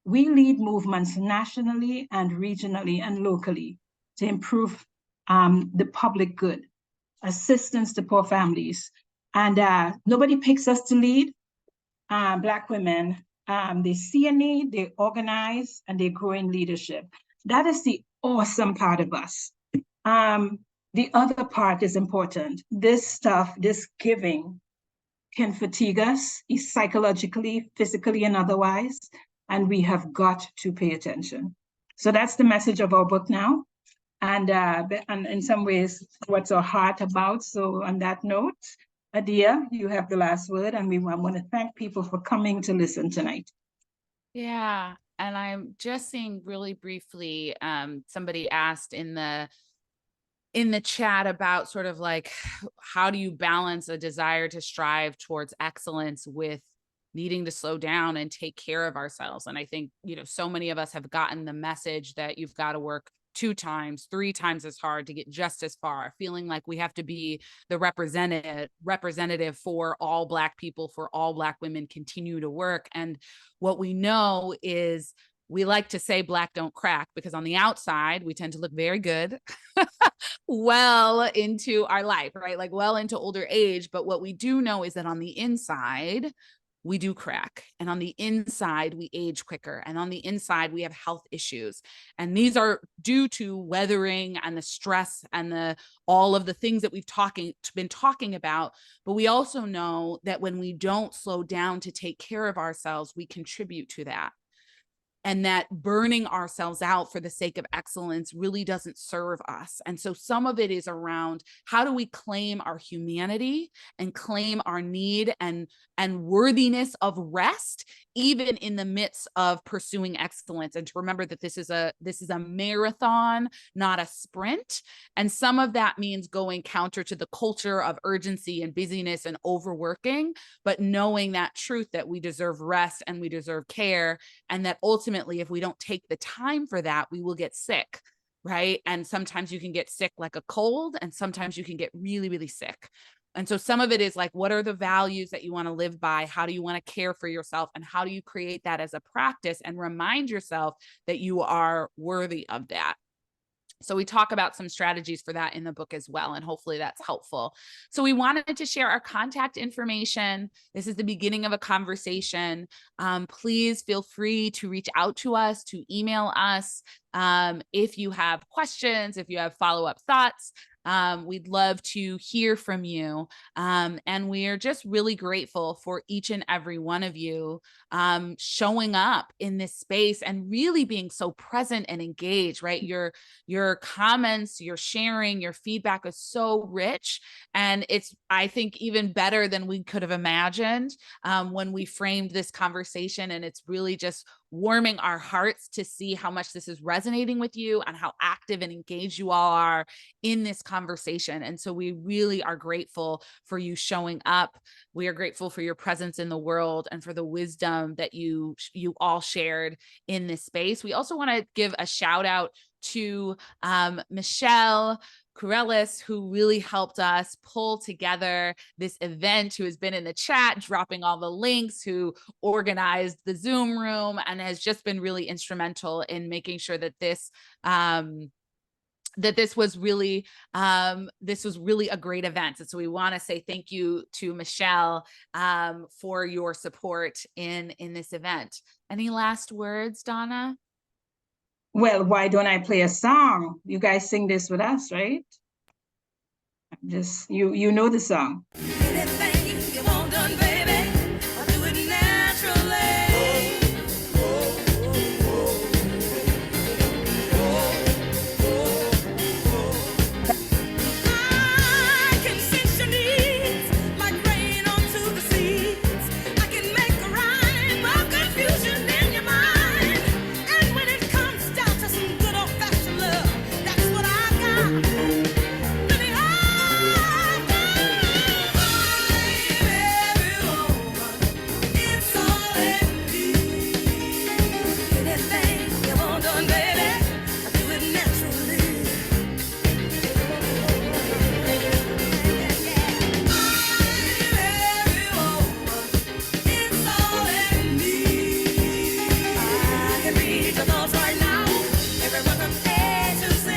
We lead movements nationally and regionally and locally to improve the public good, assistance to poor families. And nobody picks us to lead. Black women, they see a need, they organize, and they grow in leadership. That is the awesome part of us. The other part is important. This stuff, this giving, can fatigue us psychologically, physically, and otherwise, and we have got to pay attention. So that's the message of our book now, and in some ways, what's our heart about. So on that note, Adia, you have the last word, and I want to thank people for coming to listen tonight. Yeah, and I'm just seeing really briefly, somebody asked in the chat about sort of like, how do you balance a desire to strive towards excellence with needing to slow down and take care of ourselves? And I think, you know, so many of us have gotten the message that you've got to work 2 times, 3 times as hard to get just as far, feeling like we have to be the representative for all Black people, for all Black women, continue to work. And what we know is, we like to say Black don't crack, because on the outside, we tend to look very good well into our life, right? Like well into older age. But what we do know is that on the inside, we do crack. And on the inside, we age quicker. And on the inside, we have health issues. And these are due to weathering and the stress and all of the things that we've been talking about. But we also know that when we don't slow down to take care of ourselves, we contribute to that. And that burning ourselves out for the sake of excellence really doesn't serve us. And so some of it is around, how do we claim our humanity and claim our need and worthiness of rest, even in the midst of pursuing excellence? And to remember that this is a marathon, not a sprint. And some of that means going counter to the culture of urgency and busyness and overworking, but knowing that truth that we deserve rest and we deserve care, and that ultimately, if we don't take the time for that, we will get sick, right? And sometimes you can get sick like a cold, and sometimes you can get really, really sick. And so some of it is like, what are the values that you want to live by? How do you want to care for yourself? And how do you create that as a practice and remind yourself that you are worthy of that? So we talk about some strategies for that in the book as well, and hopefully that's helpful. So we wanted to share our contact information. This is the beginning of a conversation. Please feel free to reach out to us, to email us if you have questions, if you have follow-up thoughts. We'd love to hear from you. And we are just really grateful for each and every one of you showing up in this space and really being so present and engaged, right? Your comments, your sharing, your feedback is so rich. And it's, I think, even better than we could have imagined when we framed this conversation. And it's really just warming our hearts to see how much this is resonating with you and how active and engaged you all are in this conversation. And so we really are grateful for you showing up. We are grateful for your presence in the world and for the wisdom that you all shared in this space. We also want to give a shout out to Michelle Corellis, who really helped us pull together this event, who has been in the chat, dropping all the links, who organized the Zoom room, and has just been really instrumental in making sure that this was really a great event. And so we want to say thank you to Michelle for your support in this event. Any last words, Donna? Well, why don't I play a song? You guys sing this with us, right? Just, you know the song. Anything you want done, baby, I'll do it naturally. I can sense your needs like rain onto the seas. I can make a rhyme of confusion in your mind. And when it comes down to some good old-fashioned love, that's what I got. Baby, I every woman, it's all in me. Anything you want done, baby, I do it naturally. Every woman, it's all in me. I can read your thoughts right now, every word from A to Z.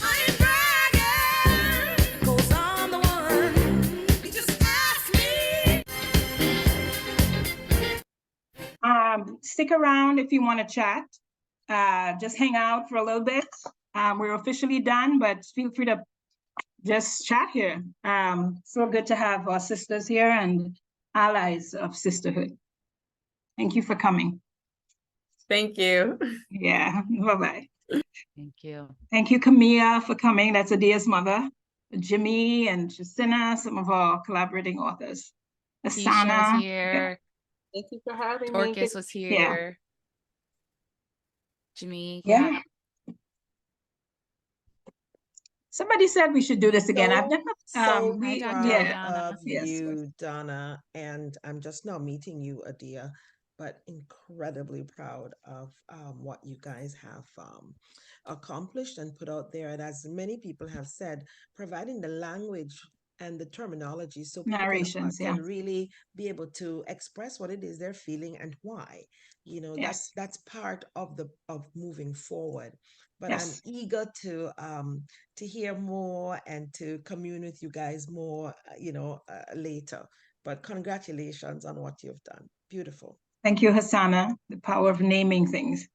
I ain't bragging, 'cause I'm the one. You just ask me. Stick around if you want to chat. Just hang out for a little bit. We're officially done, but feel free to just chat here. So good to have our sisters here and allies of sisterhood. Thank you for coming. Thank you. Yeah, bye-bye. Thank you. Thank you, Camilla, for coming. That's Adia's mother. Jimmy and Justina, some of our collaborating authors. Keisha was Asana. here. Thank you for having me. Dorcas was here. Jimmy. Yeah. Somebody said we should do this again. I've never, So Hi, Dr. proud Liana. of you, Donna, and I'm just now meeting you, Adia, but incredibly proud of what you guys have accomplished and put out there. And as many people have said, providing the language and the terminology so people Narrations, can yeah. really be able to express what it is they're feeling and why. You know, Yes. that's part of moving forward. But Yes. I'm eager to hear more and to commune with you guys more, later. But congratulations on what you've done. Beautiful. Thank you, Hassana. The power of naming things.